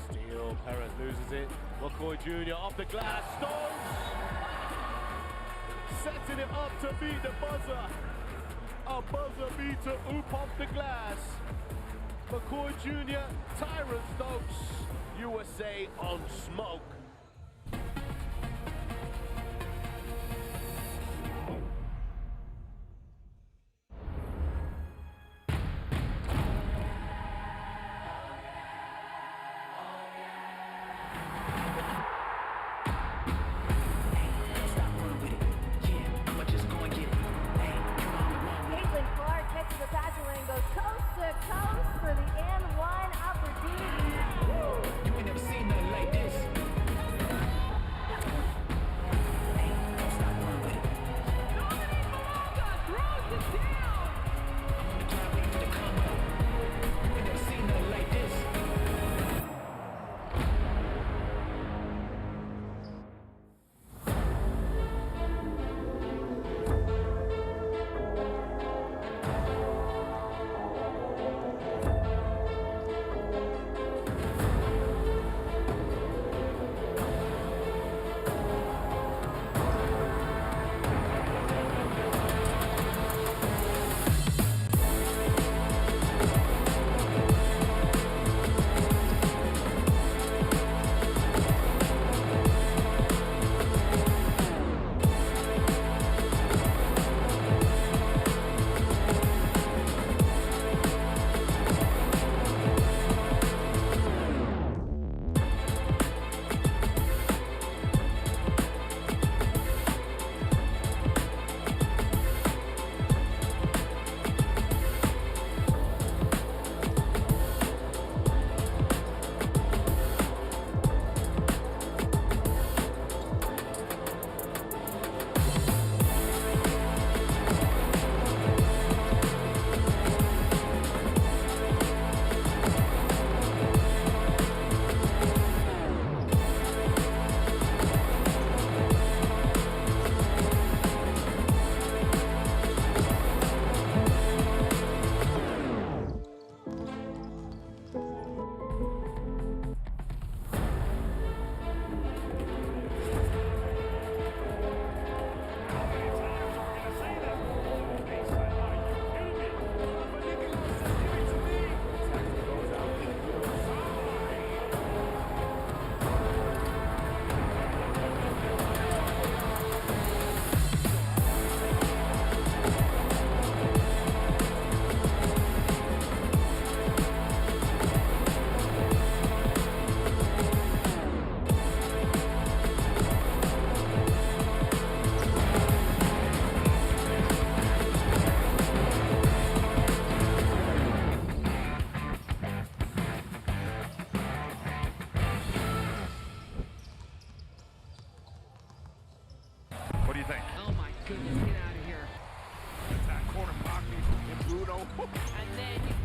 Steal, Perez loses it. McCoy Jr. off the glass. Stokes setting it up to beat the buzzer. A buzzer beater, oop off the glass. McCoy Jr., Tyron Stokes, USA on smoke. For the N1 opportunity. You ain't never seen nothing like this.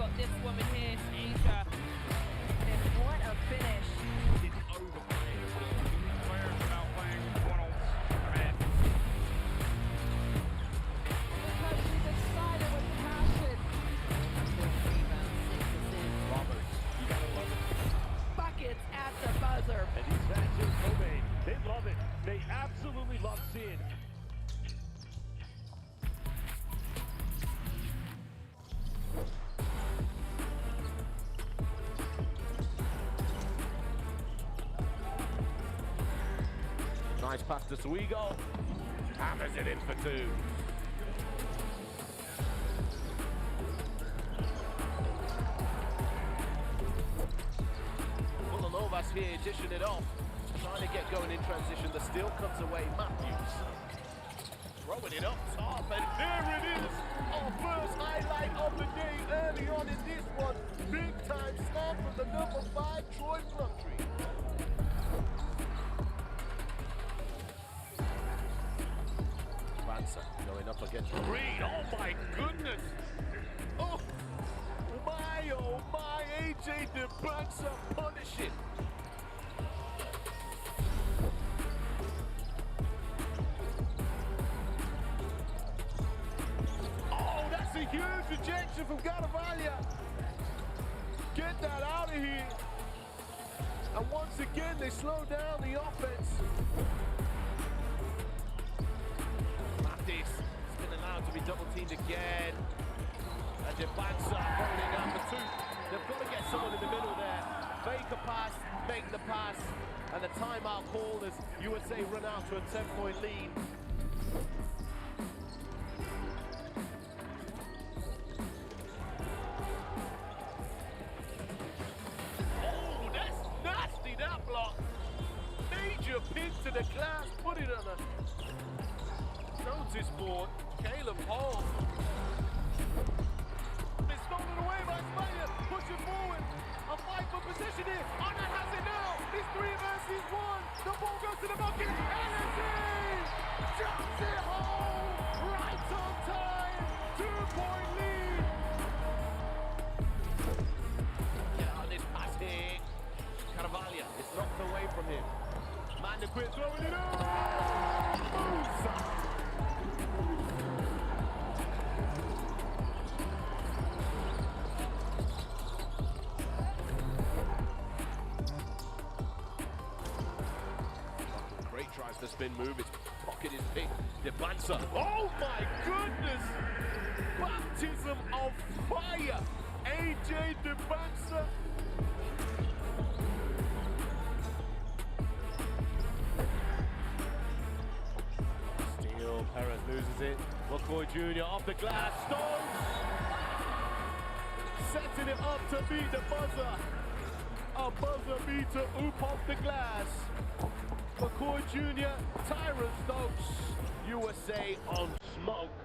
got this woman here, Asia. And what a finish. Didn't overplay as well. Players are now playing one-on-one. Because she's excited with passion. Rebound, 6 assists. Roberts, you gotta love it. Buckets at the buzzer. And these fans in Kobe, they love it. They absolutely love seeing it. Nice pass to Suigo. Hammers it in for two. Vulanovas here dishing it off. Trying to get going in transition. The steal comes away. Matthews. Throwing it up top, and there it is. Our first highlight of the day early on in this one. Big time start from the number 5, Troy Plumtree. Going up against Green. Oh my goodness! Oh my, AJ DeBansa punish it. Oh, that's a huge rejection from Garavalia. Get that out of here. And once again, they slow down the offense. He's been allowed to be double-teamed again. And DeBansa holding it down for two. They've got to get someone in the middle there. Fake a pass, make the pass. And the timeout called as USA run out to a 10-point lead. Oh, that's nasty, that block. Major pin to the glass, put it on a notice board. Caleb Hall. It's stolen away by Spain. Pushing forward. A fight for position here. Arnott has it now. It's 3 versus 1. The ball goes to the bucket. And it's in. Jumps it home. Right on time. 2-point lead. Get on this pass here. Carvalho. It's knocked away from him. Man, the quit throwing it up. Tries to spin move, his pocket is picked. DeBansa. Oh my goodness! Baptism of fire! AJ DeBansa. Steal, Perez loses it. McCoy Jr. off the glass, Stokes! Setting it up to beat the buzzer. A buzzer beater, oop off the glass. McCoy Jr., Tyron Stokes, USA on smoke.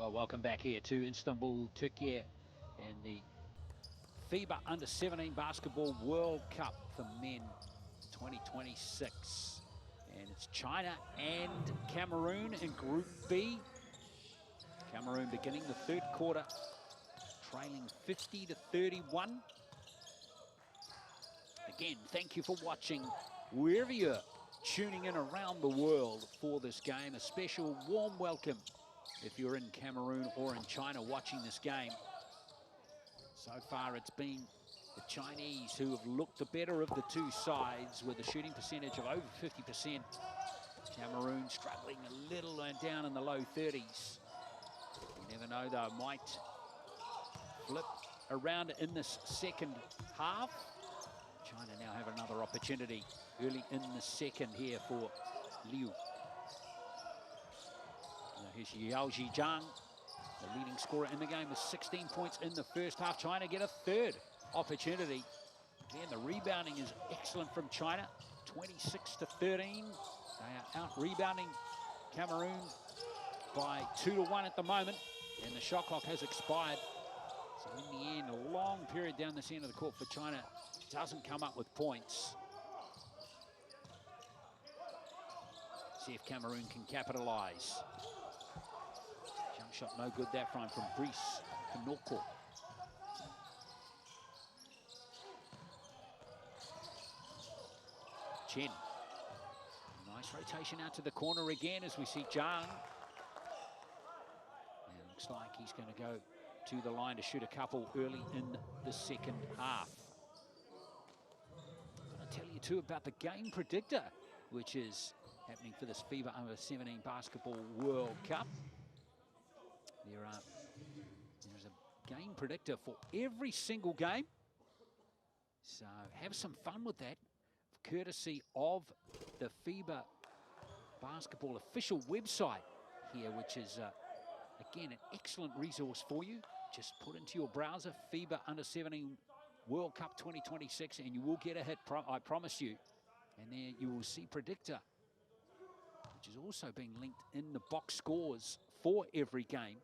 Well, welcome back here to Istanbul, Turkey, and the FIBA U17 Basketball World Cup for men 2026. And it's China and Cameroon in Group B. Cameroon beginning the third quarter, trailing 50-31. Again, thank you for watching wherever you're tuning in around the world for this game. A special warm welcome if you're in Cameroon or in China watching this game. So far, it's been the Chinese who have looked the better of the two sides with a shooting percentage of over 50%. Cameroon struggling a little and down in the low 30s. You never know, though, might flip around in this second half. China now have another opportunity early in the second here for Liu. Now here's Yao Zhejiang, the leading scorer in the game with 16 points in the first half. China get a third opportunity. Again, the rebounding is excellent from China, 26-13. They are out rebounding Cameroon by 2-1 at the moment, and the shot clock has expired. So in the end, a long period down this end of the court for China doesn't come up with points. See if Cameroon can capitalize. Jump shot no good that time from Brice Pinocchio. Chen. Nice rotation out to the corner again as we see Zhang. And it looks like he's going to go to the line to shoot a couple early in the second half. I'm going to tell you too about the game predictor, which is happening for this FIBA U17 Basketball World Cup. There's a game predictor for every single game. So have some fun with that, courtesy of the FIBA Basketball official website here, which is, again, an excellent resource for you. Just put into your browser FIBA U17 World Cup 2026 and you will get a hit, I promise you. And there you will see predictor, which is also being linked in the box scores for every game.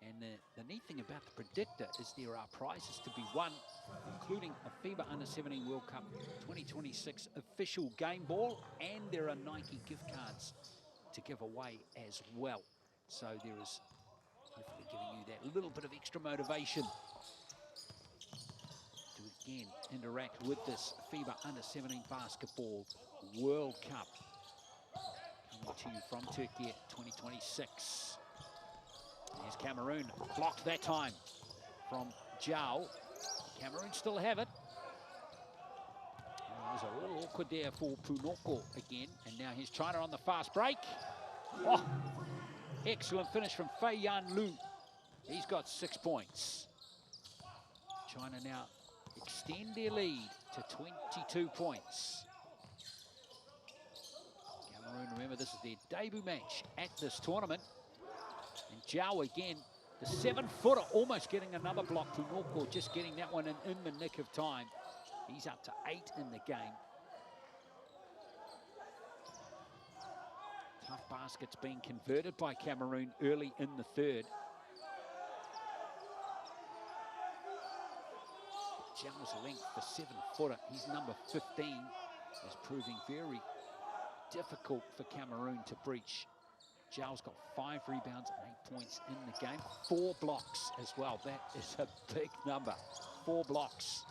And the neat thing about the predictor is there are prizes to be won, including a FIBA U17 World Cup 2026 official game ball, and there are Nike gift cards to give away as well. So there is hopefully giving you that little bit of extra motivation to again interact with this FIBA U17 Basketball World Cup coming to you from Turkey 2026. There's Cameroon, blocked that time from Zhao. Cameroon still have it. Oh, there's a little awkward there for Pinocchio again. And now here's China on the fast break. Oh, excellent finish from Fei Yan Lu. He's got 6 points. China now extend their lead to 22 points. Cameroon, remember, this is their debut match at this tournament. And Zhao again, the 7-footer, almost getting another block. Pinocchio just getting that one in the nick of time. He's up to 8 in the game. Tough baskets being converted by Cameroon early in the third. Zhao's length, the 7-footer, he's number 15, is proving very difficult for Cameroon to breach. Zhao's got 5 rebounds and 8 points in the game. 4 blocks as well. That is a big number. 4 blocks.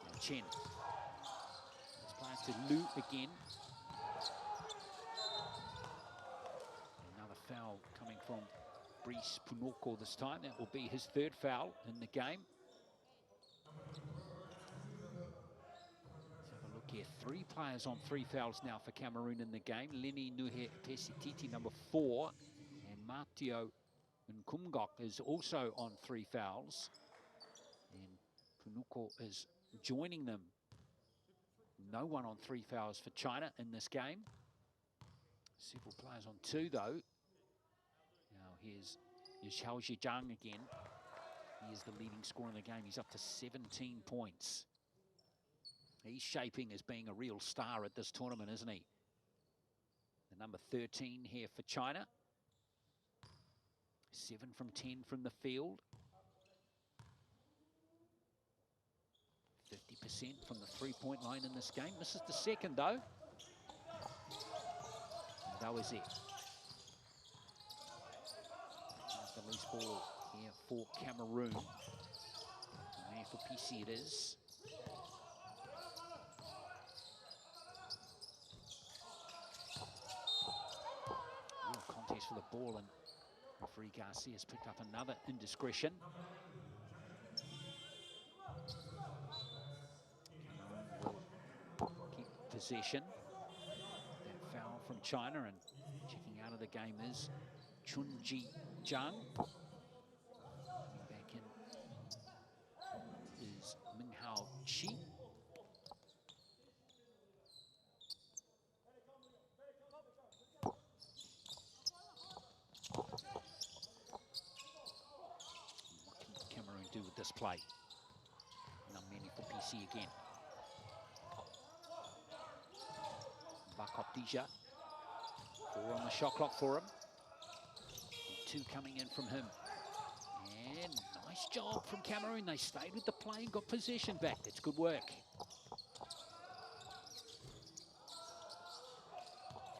And Chen. Let's play it to Lu again. Another foul coming from Brice Pinocchio this time. That will be his 3rd foul in the game. Here, 3 players on 3 fouls now for Cameroon in the game. Leni Nuhe Pesititi, number 4, and Mateo Nkumgok is also on 3 fouls. And Pinocchio is joining them. No one on 3 fouls for China in this game. Several players on 2, though. Now here's Yao Zhejiang again. He is the leading scorer in the game. He's up to 17 points. He's shaping as being a real star at this tournament, isn't he? number 13 here for China. 7 from 10 from the field. 50% from the three-point line in this game. This is the second, though. That was it. The loose ball here for Cameroon. There for PC it is. Real contest for the ball, and referee Garcia has picked up another indiscretion. Cameroon will keep possession. That foul from China, and checking out of the game is Chunji Zhang. Coming back in is Minghao Chi. What can Cameroon do with this play? Nameni for PC again. Bakoptija. 4 on the shot clock for him. And 2 coming in from him. And nice job from Cameroon. They stayed with the play and got possession back. That's good work.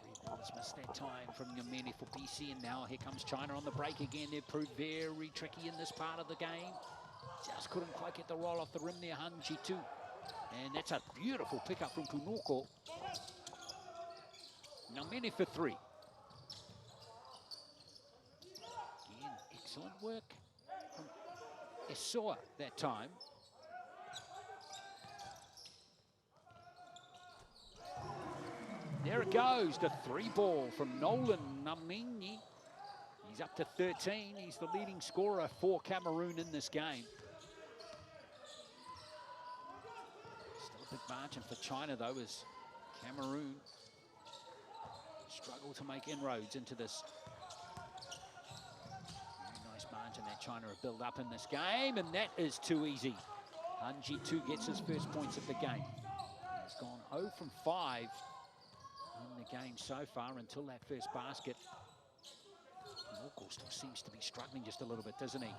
3 balls missed that time from Yameni for PC, and now here comes China on the break again. They've proved very tricky in this part of the game. Just couldn't quite get the roll off the rim there, Han Ji-tu. And that's a beautiful pickup from Kunoko. Yameni for 3. Again, excellent work from Esoa that time. There it goes, the 3 ball from Nolan Namini. He's up to 13. He's the leading scorer for Cameroon in this game. Still a big margin for China, though, as Cameroon struggle to make inroads into this. Very nice margin that China have built up in this game, and that is too easy. Han Ji-tu gets his first points of the game. He's gone 0 from 5 in the game so far until that first basket. Morkel still seems to be struggling just a little bit, doesn't he?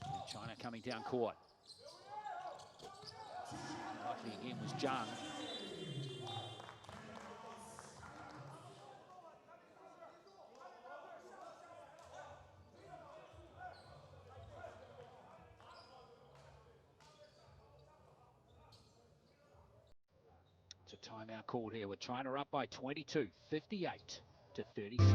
And China coming down court. Likely again was Zhang. It's a timeout called here with China up by 22, 58 to 36.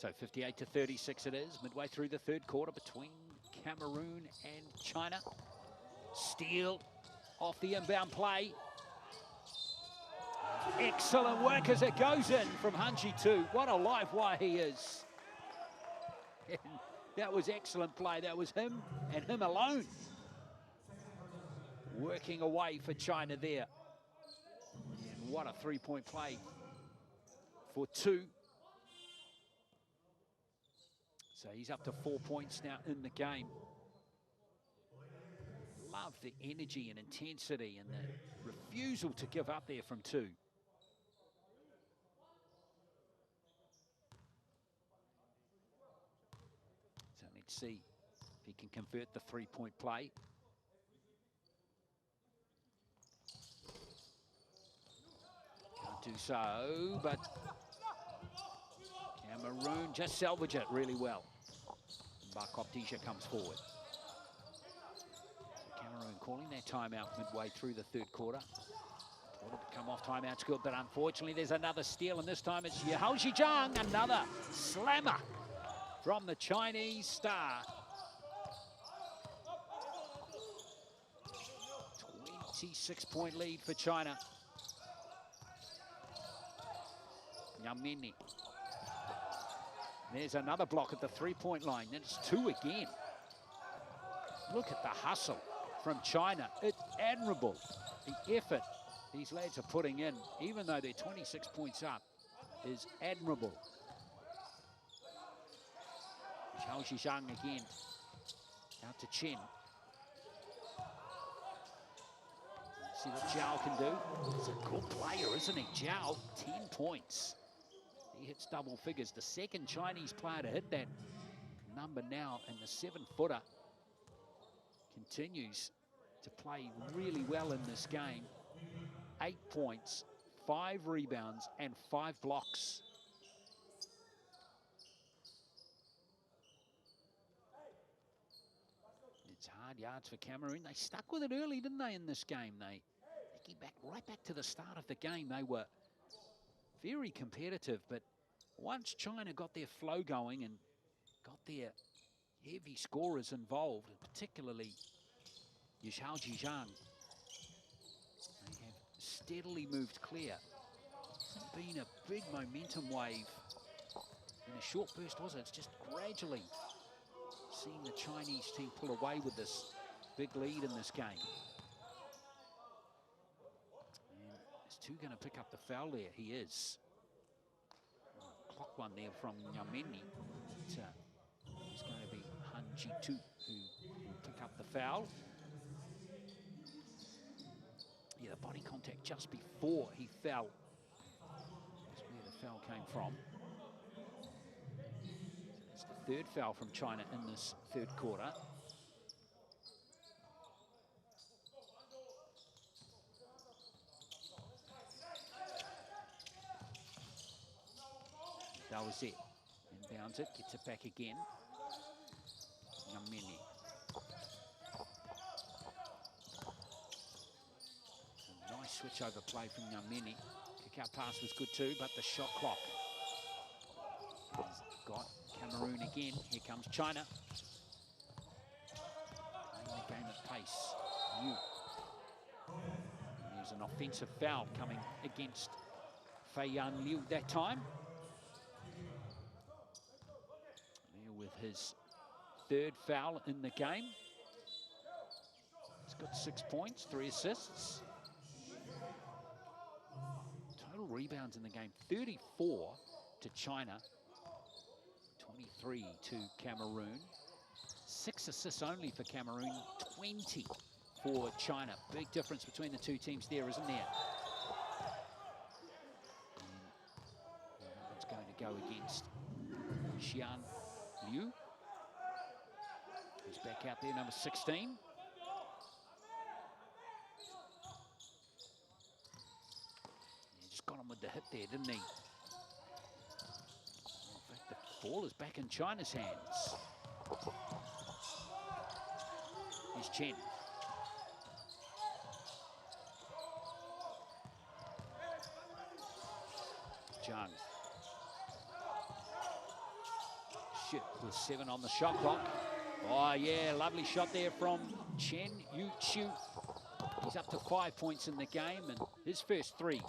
So 58 to 36 it is, midway through the third quarter between Cameroon and China. Steal off the inbound play. Excellent work as it goes in from Han Ji-tu. What a live wire he is. And that was excellent play. That was him and him alone. Working away for China there. And what a three-point play for 2. So he's up to 4 points now in the game. Love the energy and intensity and the refusal to give up there from 2. So let's see he can convert the three-point play. Can't do so, but Cameroon just salvage it really well. Barkop-Tisha comes forward. So Cameroon calling their timeout midway through the third quarter. Wanted to come off timeout's good, but unfortunately there's another steal, and this time it's Yao Zhang, another slammer from the Chinese star. 26-point lead for China. Nyamini. There's another block at the three-point line. Then it's two again. Look at the hustle from China. It's admirable, the effort these lads are putting in, even though they're 26 points up, is admirable. Zhao Zhang again. Out to Chen. See what Zhao can do. He's a good player, isn't he? Zhao, 10 points. He hits double figures. The second Chinese player to hit that number now, and the 7-footer continues to play really well in this game. 8 points, 5 rebounds, and 5 blocks. It's hard yards for Cameroon. They stuck with it early, didn't they, in this game? They came back right back to the start of the game. They were very competitive, but once China got their flow going and got their heavy scorers involved, and particularly Zhao Zhang, they have steadily moved clear. Hasn't been a big momentum wave in a short burst, was it? It's just gradually seeing the Chinese team pull away with this big lead in this game. And is Tu going to pick up the foul there? He is. Clock one there from Nyamini. It's going to be Han Ji-tu who will pick up the foul. Yeah, the body contact just before he fell. That's where the foul came from. It's the third foul from China in this third quarter. That was it. Inbounds it, gets it back again. Nyamini. Nice switch over play from Nyamini. Kick out pass was good too, but the shot clock has got Cameroon again. Here comes China. Playing the game at pace. Yu. There's an offensive foul coming against Feiyan Liu that time. There with his third foul in the game. He's got 6 points, 3 assists. Total rebounds in the game, 34 to China, 23 to Cameroon. 6 assists only for Cameroon, 20 for China. Big difference between the two teams there, isn't there? And it's going to go against Xian Liu, who's back out there, number 16. Got him with the hit there, didn't he? In fact, the ball is back in China's hands. Here's Chen. Zhang. Shit, with 7 on the shot clock. Oh yeah, lovely shot there from Chen Yu-Chu. He's up to 5 points in the game, and his first 3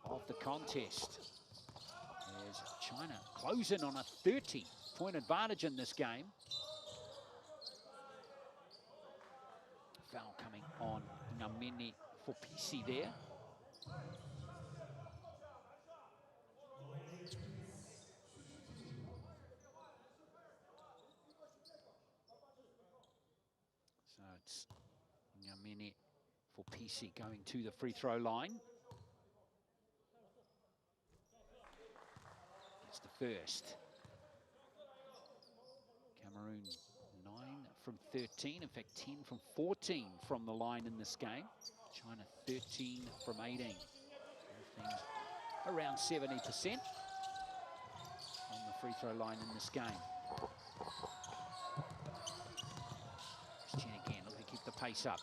of the contest. As China close in on a 30-point advantage in this game. Foul coming on Nyamini for PC there. So it's Nyamini for PC going to the free throw line. It's the first. Cameroon 9 from from 13, in fact 10 from 14 from the line in this game. China 13 from 18. Things around 70% on the free throw line in this game. Chen again, looking to keep the pace up.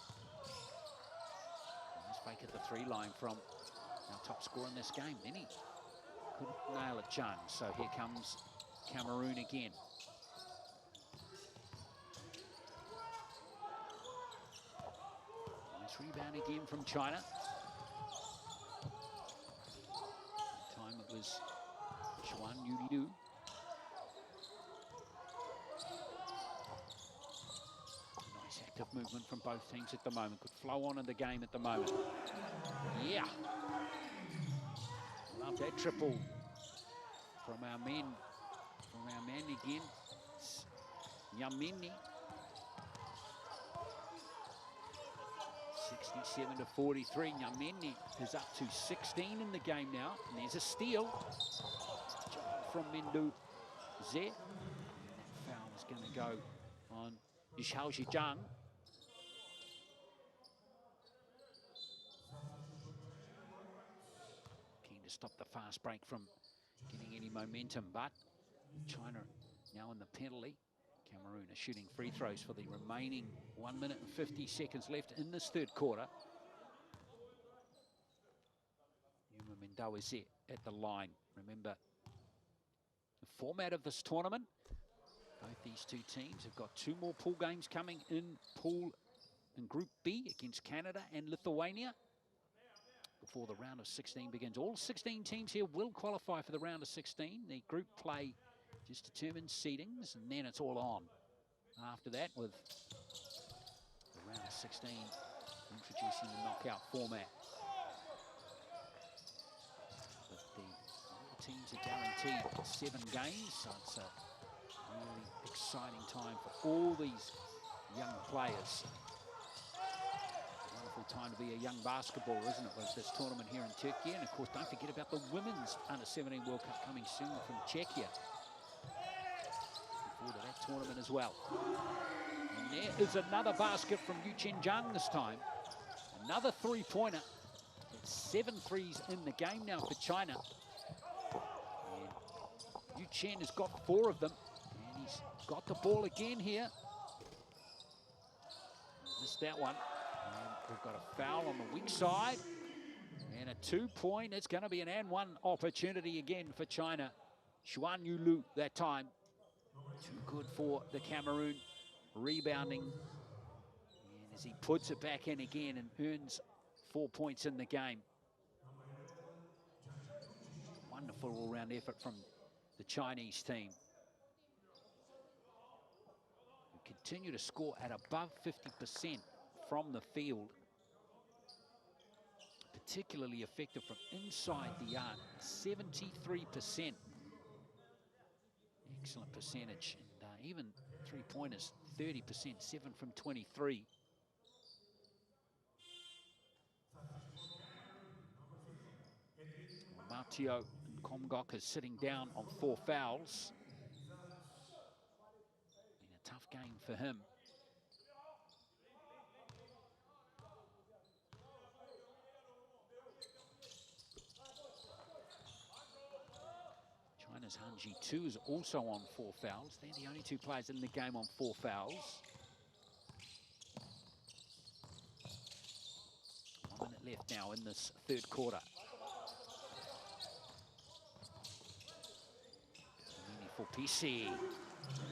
Nice fake at the three line from our top scorer in this game. Then he couldn't nail it, Chung. So here comes Cameroon again. Nice rebound again from China. That time it was Xuan Yu. Nice active movement from both teams at the moment. Could flow on in the game at the moment. Yeah. Love that triple from our men. From our man again. Nyamini. 67-43. Nyamini is up to 16 in the game now. And there's a steal from Mendu Zhe. That foul is going to go on Yishao Zhang. Keen to stop the fast break from getting any momentum, but China now in the penalty. Cameroon are shooting free throws for the remaining 1 minute and 50 seconds left in this third quarter. Yuma Mendoa is at the line. Remember, the format of this tournament, both these two teams have got 2 more pool games coming in Group B against Canada and Lithuania before the round of 16 begins. All 16 teams here will qualify for the round of 16. The group play just determines seedings, and then it's all on after that, with the round of 16 introducing the knockout format. But the teams are guaranteed 7 games, so it's a really exciting time for all these young players. Wonderful time to be a young basketballer, isn't it, with this tournament here in Turkey? And of course, don't forget about the Women's Under-17 World Cup coming soon from Czechia. Forward to that tournament as well. And there is another basket from Yu Zhang this time. Another three-pointer. It's 7 threes in the game now for China. And Yu Chen has got 4 of them. And he's got the ball again here. Missed that one. And we've got a foul on the weak side. And a 2-point. It's going to be an and one opportunity again for China. Xuan Yulu that time. Too good for the Cameroon, rebounding, and as he puts it back in again and earns 4 points in the game. Wonderful all-round effort from the Chinese team, who continue to score at above 50% from the field. Particularly effective from inside the arc, 73%. Excellent percentage, and even three-pointers, 30%, 7 from 23. Mateo Komgok is sitting down on 4 fouls. Been a tough game for him. China's Han Ji-2 is also on 4 fouls. They're the only 2 players in the game on 4 fouls. 1 minute left now in this third quarter. For PC.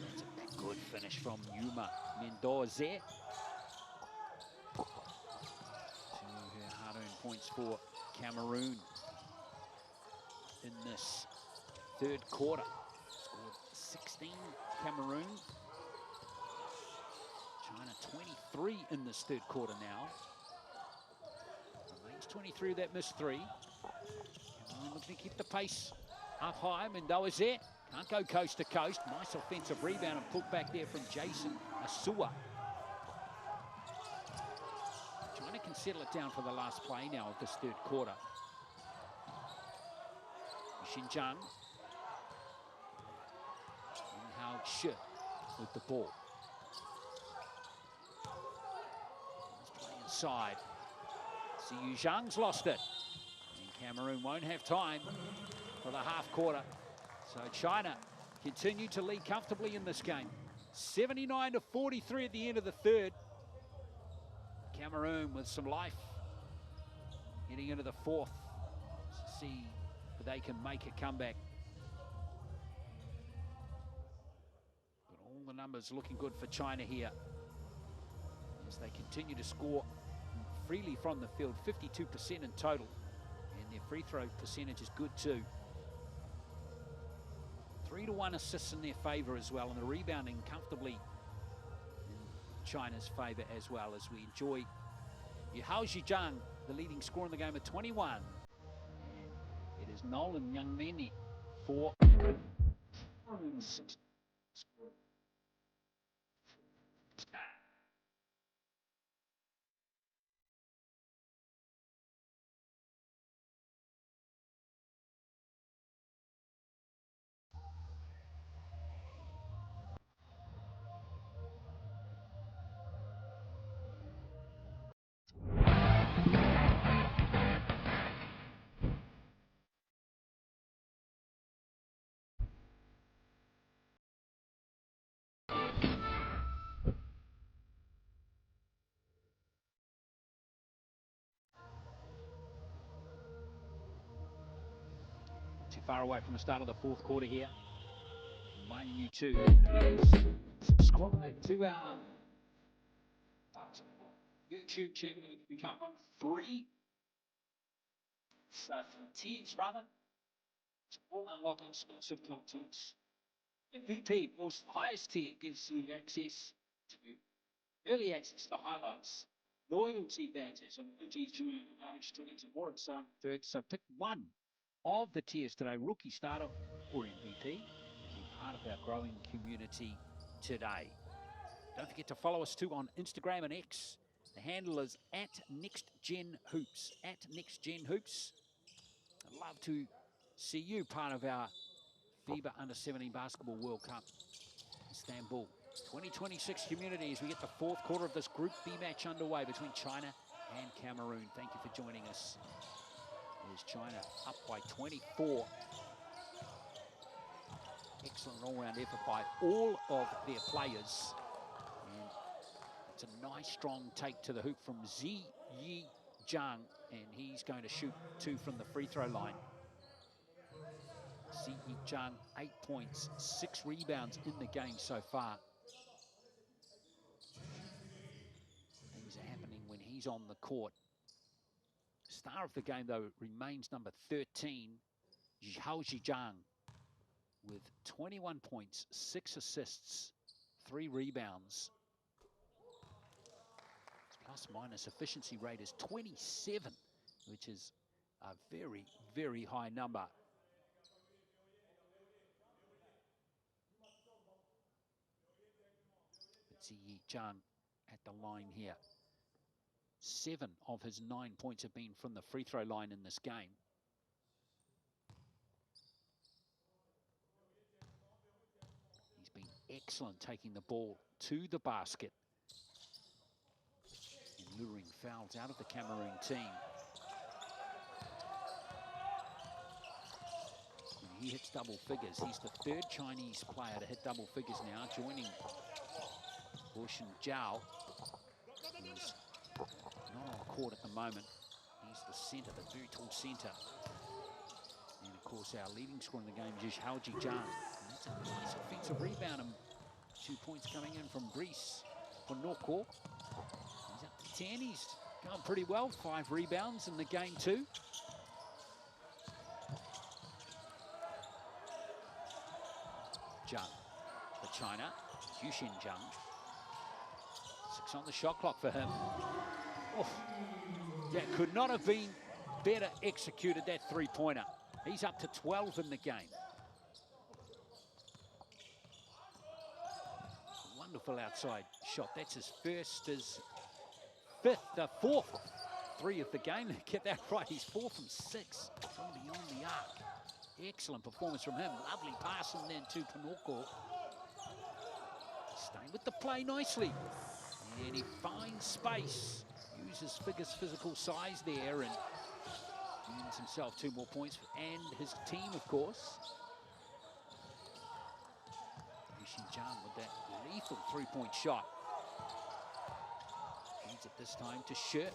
That's a good finish from Yuma Mendoza. 2 her hard-earned points for Cameroon in this third quarter. Scored 16 Cameroon. China 23 in this third quarter now. Remains 23 that missed 3. Cameroon looking to keep the pace up high. Mendoza can't go coast to coast. Nice offensive rebound and put back there from Jason Asua. China can settle it down for the last play now of this third quarter. Xinjiang. Hao Shi with the ball. outside. Siyu Zhang's lost it. And Cameroon won't have time for the half quarter. So China continue to lead comfortably in this game. 79-43 at the end of the third. Cameroon with some life heading into the fourth. See if they can make a comeback. But all the numbers looking good for China here as they continue to score freely from the field, 52% in total, and their free throw percentage is good too. 3-1 assists in their favor as well, and the rebounding comfortably in China's favor as well, as we enjoy Zhang, the leading scorer in the game at 21. And it is Nolan Youngmeni for too far away from the start of the fourth quarter here. Reminding you to subscribe to our YouTube channel to become free. Tiers rather. To all unlock exclusive content. MVP, most highest tier, gives you access to early access to highlights, loyalty badges, and GG streams and more. So pick one of the tiers today, rookie, starter, or MVP, to be part of our growing community today. Don't forget to follow us too on Instagram and X. The handle is @NextGenHoops. @NextGenHoops. I'd love to see you part of our FIBA U17 Basketball World Cup Istanbul 2026 community as we get the fourth quarter of this Group B match underway between China and Cameroon. Thank you for joining us. There's China up by 24. Excellent all-round effort by all of their players. And it's a nice, strong take to the hoop from Zhang, and he's going to shoot two from the free throw line. Zhang, 8 points, 6 rebounds in the game so far. Things are happening when he's on the court. Star of the game, though, remains number 13, Zhang, with 21 points, 6 assists, 3 rebounds. His plus-minus efficiency rate is 27, which is a very, very high number. Zhang at the line here. 7 of his 9 points have been from the free throw line in this game. He's been excellent taking the ball to the basket and luring fouls out of the Cameroon team. And he hits double figures. He's the 3rd Chinese player to hit double figures now, joining Bushan Zhao, who's not on court at the moment. He's the centre, the very tall centre. And of course, our leading scorer in the game is Zhang. And that's a nice offensive rebound, and 2 points coming in from Greece for Norco. He's up to 10. He's going pretty well. 5 rebounds in the game too. Zhang for China. Yushin Zhang. 6 on the shot clock for him. Oh, that could not have been better executed, that three-pointer. He's up to 12 in the game. Wonderful outside shot. That's his first, his 4th 3 of the game. Get that right. He's 4 from 6 from beyond the arc. Excellent performance from him. Lovely pass and then to Panorko. Staying with the play nicely. And he finds space. use his physical size there and earns himself 2 more points, and his team, of course. Zhang with that lethal 3-point shot. Feeds it this time to Shi. And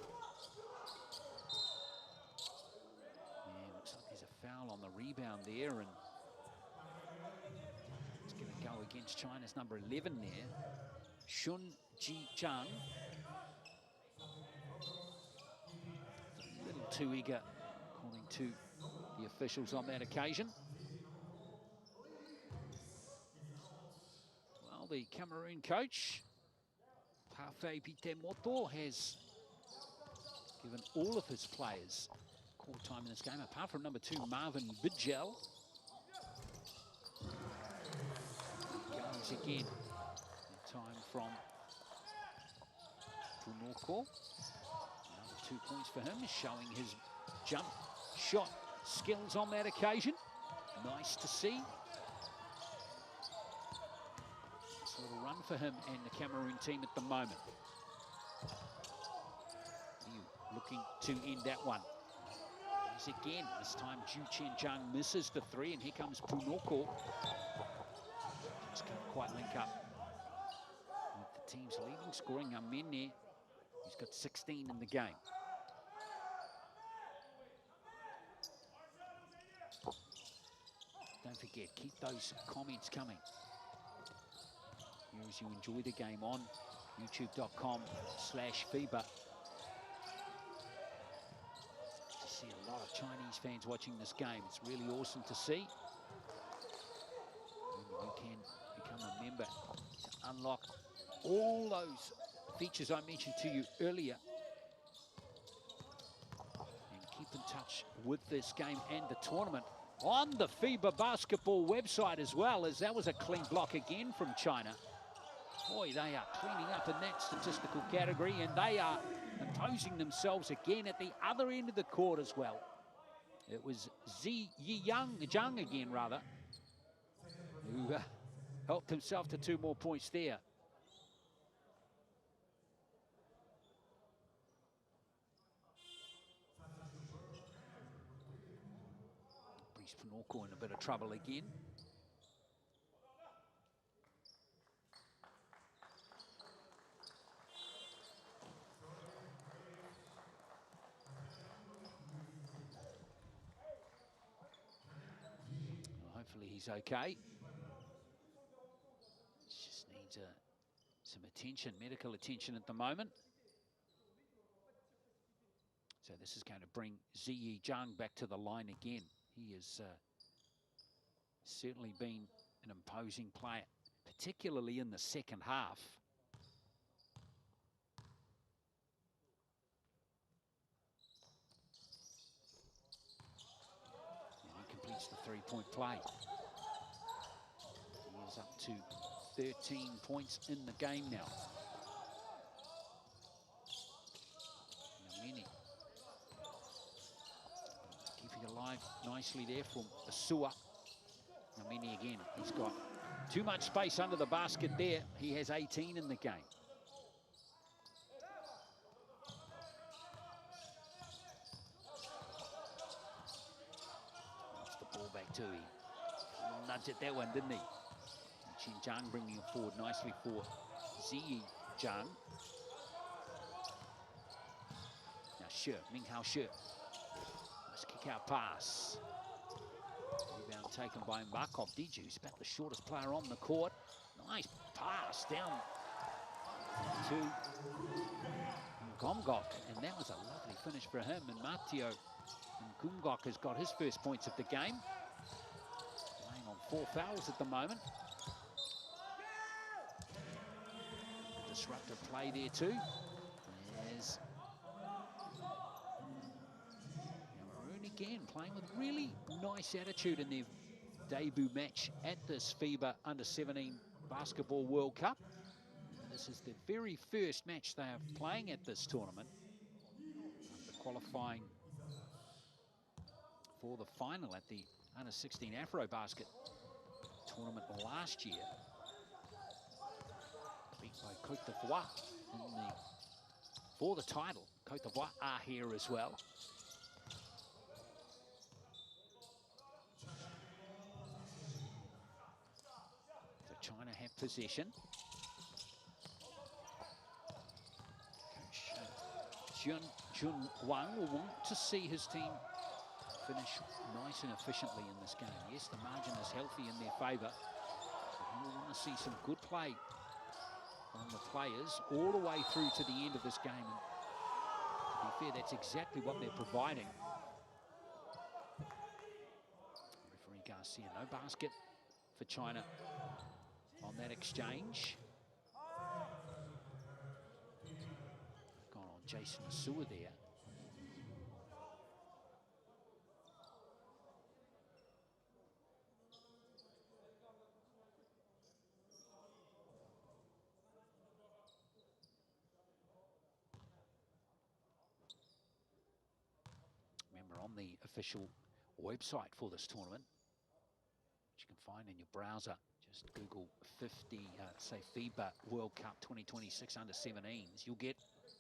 looks like there's a foul on the rebound there, and it's going to go against China's number 11 there, Shun Ji Zhang. A little too eager, according to the officials on that occasion. Well, the Cameroon coach, Parfait Bitemoto, has given all of his players court time in this game, apart from number 2, Marvin Bidgel. Goes again. Time from Punoko. Another 2 points for him, showing his jump shot skills on that occasion. Nice to see. It's a little run for him and the Cameroon team at the moment. Looking to end that one. Here's again, this time Zhu Chen-Zhang misses the 3, and here comes Punoko. Just can't quite link up with the team's leading scoring Amene. He's got 16 in the game. Don't forget, keep those comments coming here as you enjoy the game on youtube.com/FIBA. See a lot of Chinese fans watching this game. It's really awesome to see. And you can become a member to unlock all those features I mentioned to you earlier. And keep in touch with this game and the tournament on the FIBA basketball website as well, as that was a clean block again from China. Boy, they are cleaning up in that statistical category, and they are imposing themselves again at the other end of the court as well. It was Zhang again, rather, who helped himself to 2 more points there. Brice Punoko in a bit of trouble again. Hopefully he's okay. Just needs some attention, medical attention at the moment. So this is going to bring Ziyi Zhang back to the line again. He has certainly been an imposing player, particularly in the second half. And he completes the 3-point play. He is up to 13 points in the game now. Namini keeping alive nicely there from Asua. Namini again, he's got too much space under the basket there. He has 18 in the game. That's the ball back to him. Nudged at that one, didn't he? Chen Zhang bringing it forward nicely for Ziyi Zhang. Now Shi, Minghao Shi. Nice kick out pass. Rebound taken by Markov. Diju's about the shortest player on the court. Nice pass down to Gomgok, and that was a lovely finish for him. And Mateo Gomgok has got his first points of the game. Playing on 4 fouls at the moment. A disruptive play there too. There's Cameroon again playing with really nice attitude in their debut match at this FIBA Under-17 Basketball World Cup. This is the very first match they are playing at this tournament after qualifying for the final at the Under-16 Afro-Basket tournament last year. Beat by Côte d'Ivoire for the title. Cote d'Ivoire are here as well. So China have possession. Coach Jun Wang will want to see his team finish nice and efficiently in this game. Yes, the margin is healthy in their favour. We want to see some good play on the players all the way through to the end of this game. And to be fair, that's exactly what they're providing. Referee Garcia, no basket for China on that exchange. Gone on Jason Asua there. Remember, on the official website for this tournament, which you can find in your browser, just Google say FIBA World Cup 2026 under-17s, you'll get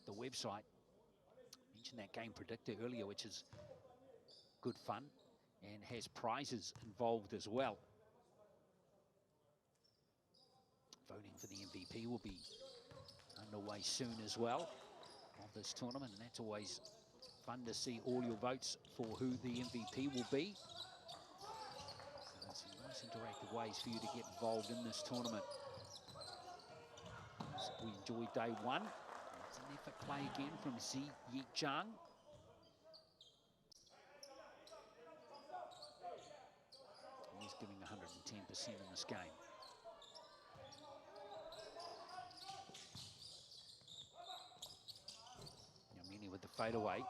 the website. I mentioned that game predictor earlier, which is good fun and has prizes involved as well. Voting for the MVP will be underway soon as well of this tournament, and that's always fun to see all your votes for who the MVP will be. So there's some nice interactive ways for you to get involved in this tournament. So we enjoyed day one. It's an effort play again from Ziyi Zhang. He's giving 110% in this game. Yamini with the fadeaway.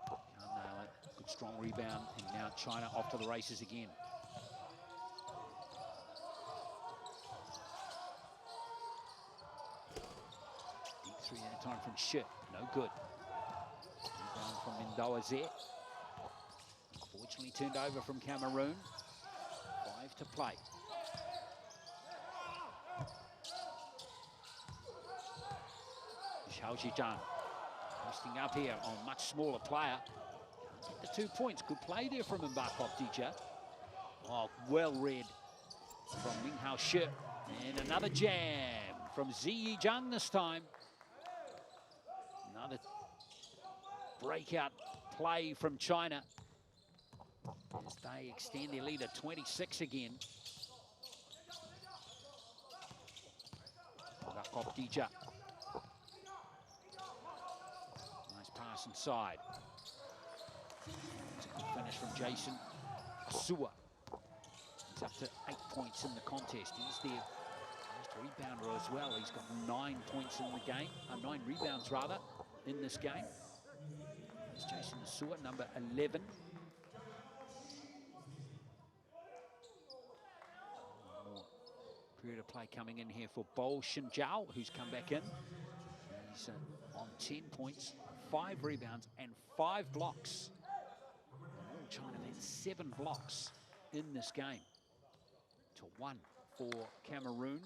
Can't nail it. Good strong rebound. And now China off to the races again. Deep three that time from Shi. No good. Rebound from Mendoa there. Unfortunately turned over from Cameroon. 5 to play. Xiao Zhizhang posting up here on a much smaller player. Can't get the 2 points. Good play there from Mbakov Dija. Oh, well read from Minghao Shi. And another jam from Ziyi Zhang this time. Another breakout play from China as they extend their lead to 26 again. Mbakov Dija. Nice pass inside. It's a good finish from Jason Asua. He's up to 8 points in the contest. He's their first rebounder as well. He's got 9 points in the game, 9 rebounds rather, in this game. It's Jason Asua, number 11. More period of play coming in here for Bo Shinjiao, who's come back in. He's on 10 points, 5 rebounds, and 5 blocks. And all China had 7 blocks in this game to 1 for Cameroon.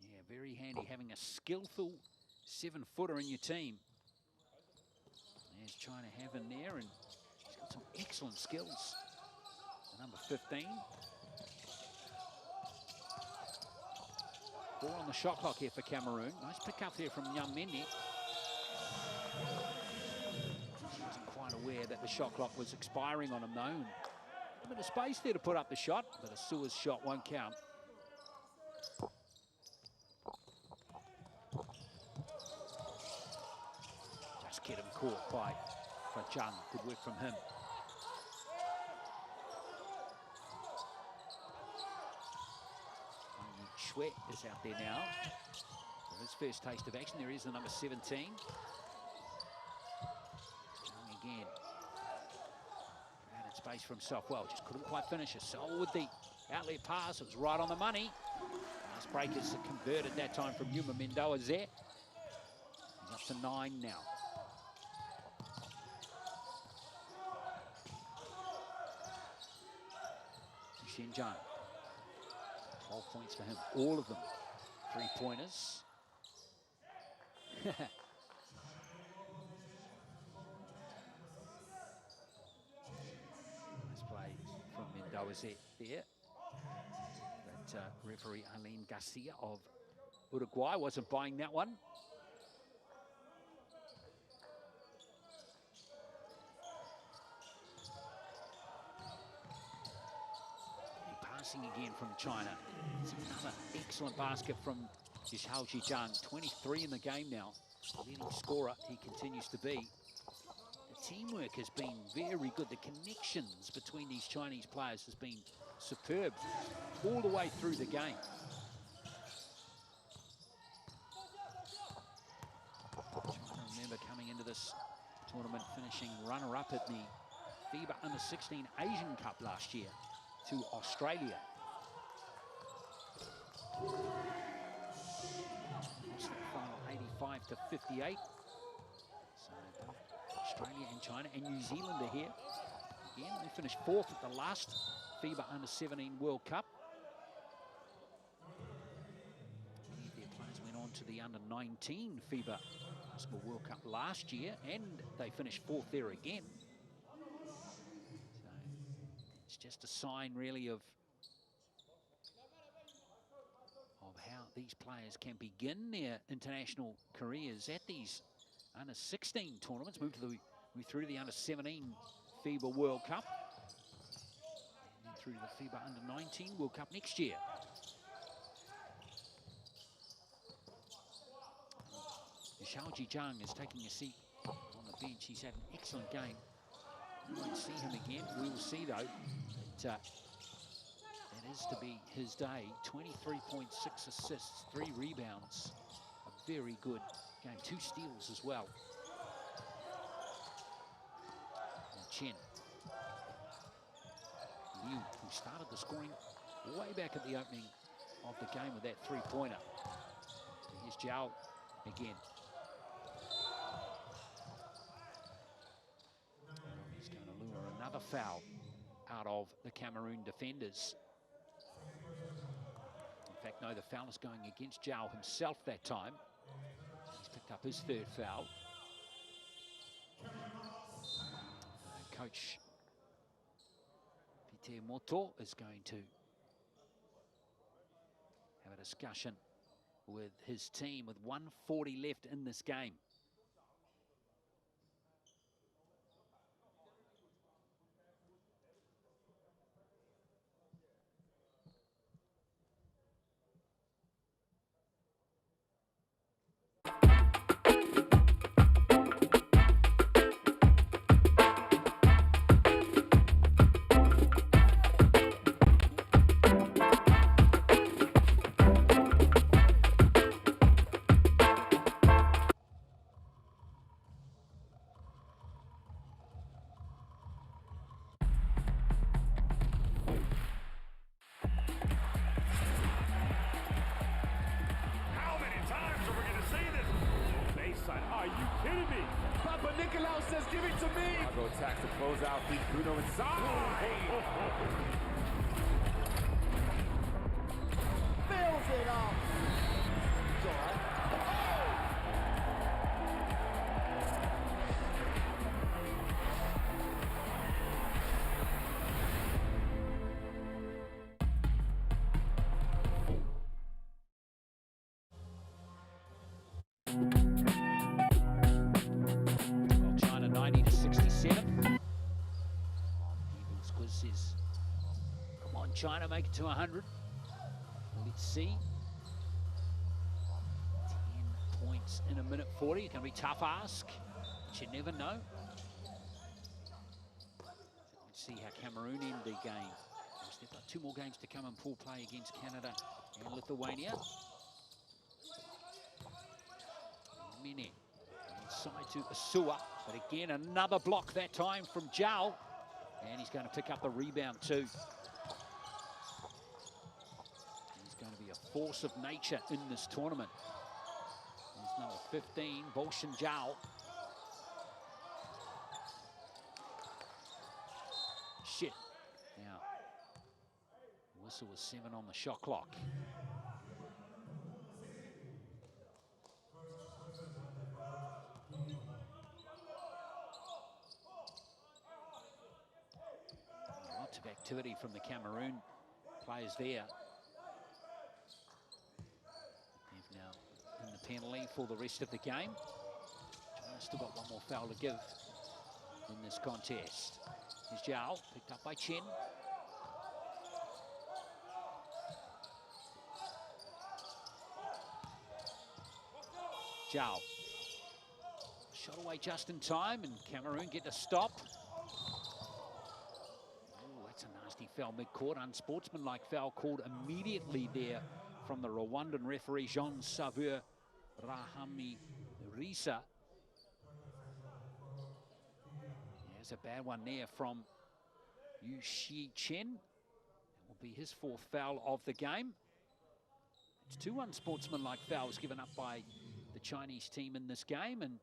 Yeah, very handy having a skillful 7-footer in your team. There's China having there, and she's got some excellent skills. Number 15. 4 on the shot clock here for Cameroon. Nice pick up there from Yamini. She wasn't quite aware that the shot clock was expiring on him though. And a bit of space there to put up the shot, but Asua's shot won't count. Just get him caught by Zhang. Good work from him. Sweat is out there now. So his first taste of action. There is the number 17. Zhang again. Added space for himself. Well, just couldn't quite finish it. So with the outlet pass, it was right on the money. Nice breakers converted that time from Yuma Mendoa there. He's up to 9 now. Xinjiang. 12 points for him, all of them 3-pointers. Nice play from Mendoza there. But referee Arlene Garcia of Uruguay wasn't buying that one. Passing again from China. It's another excellent basket from Zhao Zhijiang. 23 in the game now. Leading scorer he continues to be. The teamwork has been very good. The connections between these Chinese players has been superb all the way through the game. China, remember, coming into this tournament, finishing runner-up at the FIBA U17 Asian Cup last year to Australia. Lost that final 85-58. So both Australia and China and New Zealand are here. Again, they finished 4th at the last FIBA U17 World Cup. Many of their players went on to the under-19 FIBA Basketball World Cup last year, and they finished 4th there again. So it's just a sign, really, of how these players can begin their international careers at these under-16 tournaments, move through to the under-17 FIBA World Cup, and then through to the FIBA under-19 World Cup next year. Zhao Zhijiang is taking a seat on the bench. He's had an excellent game. We won't see him again. We will see, though, that that is to be his day. 23.6 assists, 3 rebounds. A very good game. 2 steals as well. And Chen Liu, who started the scoring way back at the opening of the game with that 3-pointer. Here's Zhao again. He's going to lure another foul out of the Cameroon defenders. In fact, no, the foul is going against Zhao himself that time. He's picked up his 3rd foul. Coach Peter Moto is going to have a discussion with his team with 1:40 left in this game. Are you kidding me? Papa Nicolau says, give it to me. Chicago attacks the closeout, feed Bruno inside. Fills it up. It's all right. China 90-67. Evans Quiz says, come on, China, make it to 100. Let's see. 10 points in a minute 40. It's going to be a tough ask, but you never know. Let's see how Cameroon end the game. They've got 2 more games to come in pool play against Canada and Lithuania. Mine inside to Asua, but again another block that time from Zhao, and he's going to pick up the rebound too. He's going to be a force of nature in this tournament. There's number 15, Bolshin Zhao. Shit. Now, whistle was 7 on the shot clock. Lots of activity from the Cameroon players there. They've now in the penalty for the rest of the game. China's still got one more foul to give in this contest. Here's Zhao, picked up by Chen. Zhao. Shot away just in time, and Cameroon get a stop. Oh, that's a nasty foul mid-court. Unsportsmanlike foul called immediately there from the Rwandan referee, Jean-Saveur Rahamirisa. There's a bad one there from Yu Shi Chen. That will be his fourth foul of the game. It's two unsportsmanlike fouls given up by the Chinese team in this game, and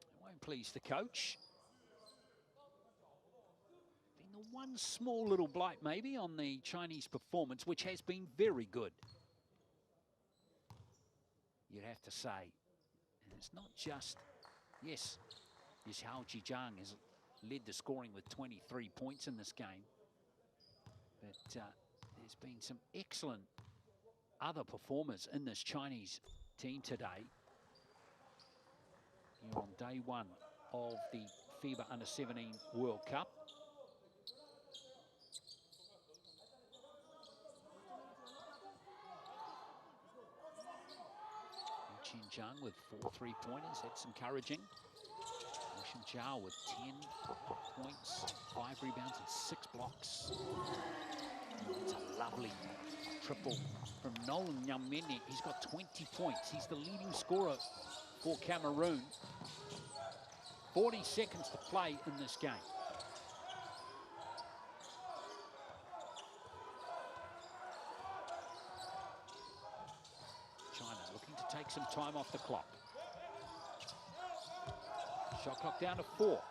it won't please the coach. Been the one small little blight maybe on the Chinese performance, which has been very good, you'd have to say. And it's not just, yes, Hao Jijiang has led the scoring with 23 points in this game, but there's been some excellent other performers in this Chinese team today. Here on day one of the FIBA U17 World Cup. Chen Zhang with 4 3-pointers, that's encouraging. Shin Zhao with 10 points, 5 rebounds and 6 blocks. It's a lovely triple from Nolan Nyamene. He's got 20 points. He's the leading scorer for Cameroon. 40 seconds to play in this game. China looking to take some time off the clock. Shot clock down to 4.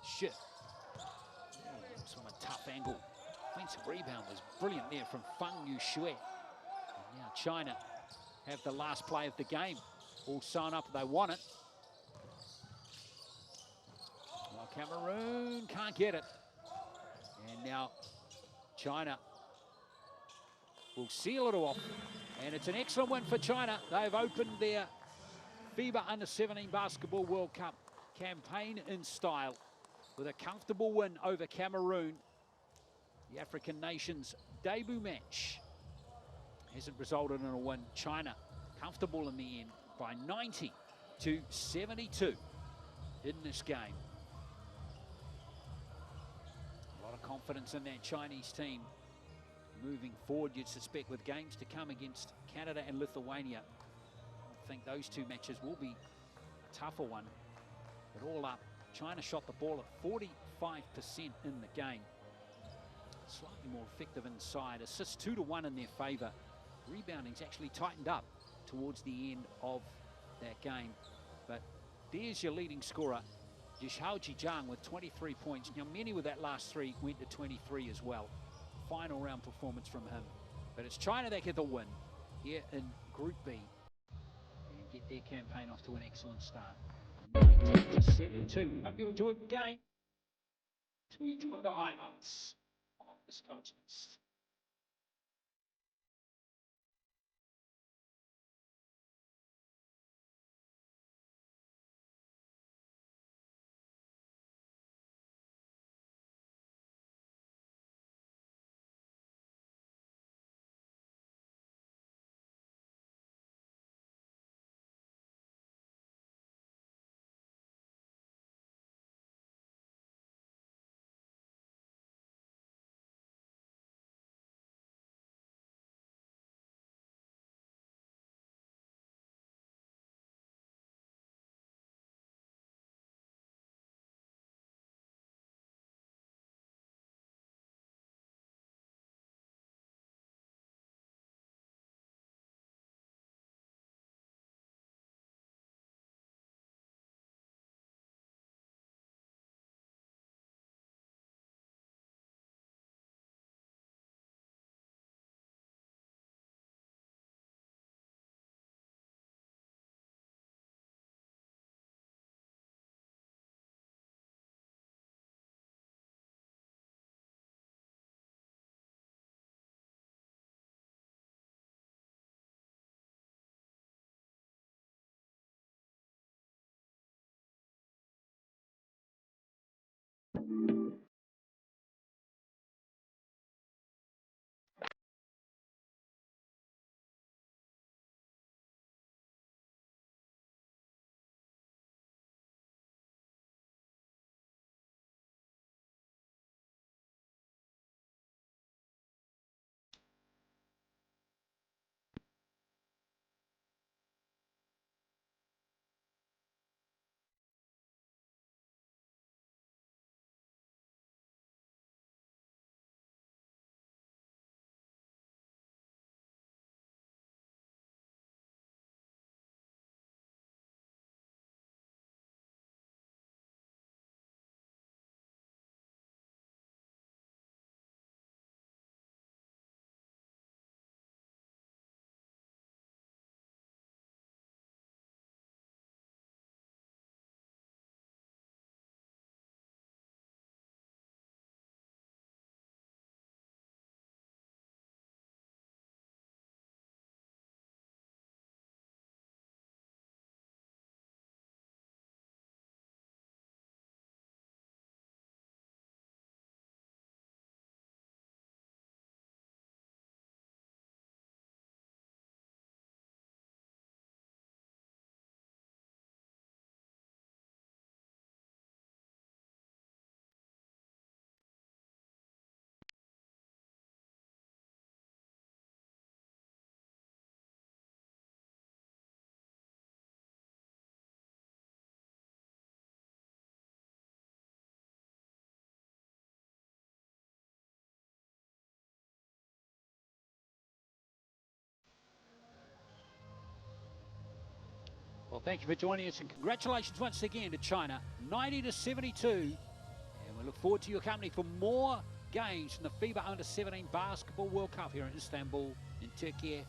Shit. It's from a tough angle. Offensive rebound was brilliant there from Feng Yuxue. And now China have the last play of the game. All sewn up, they want it. Well, Cameroon can't get it. And now China will seal it off. And it's an excellent win for China. They've opened their FIBA U17 Basketball World Cup campaign in style with a comfortable win over Cameroon. The African nation's debut match hasn't resulted in a win. China comfortable in the end by 90-72 in this game. A lot of confidence in that Chinese team moving forward, you'd suspect, with games to come against Canada and Lithuania. I think those two matches will be a tougher one. But all up, China shot the ball at 45% in the game. Slightly more effective inside. Assists 2-1 in their favour. Rebounding's actually tightened up towards the end of that game. But there's your leading scorer, Hao Jijiang, with 23 points. Now, many with that last 3 went to 23 as well. Final round performance from him. But it's China that get the win here in Group B and get their campaign off to an excellent start. 90-72. Hope you enjoyed the game. To enjoy the highlights of this contest. Well, thank you for joining us, and congratulations once again to China, 90-72. And we look forward to your company for more games from the FIBA U17 Basketball World Cup here in Istanbul in Turkey.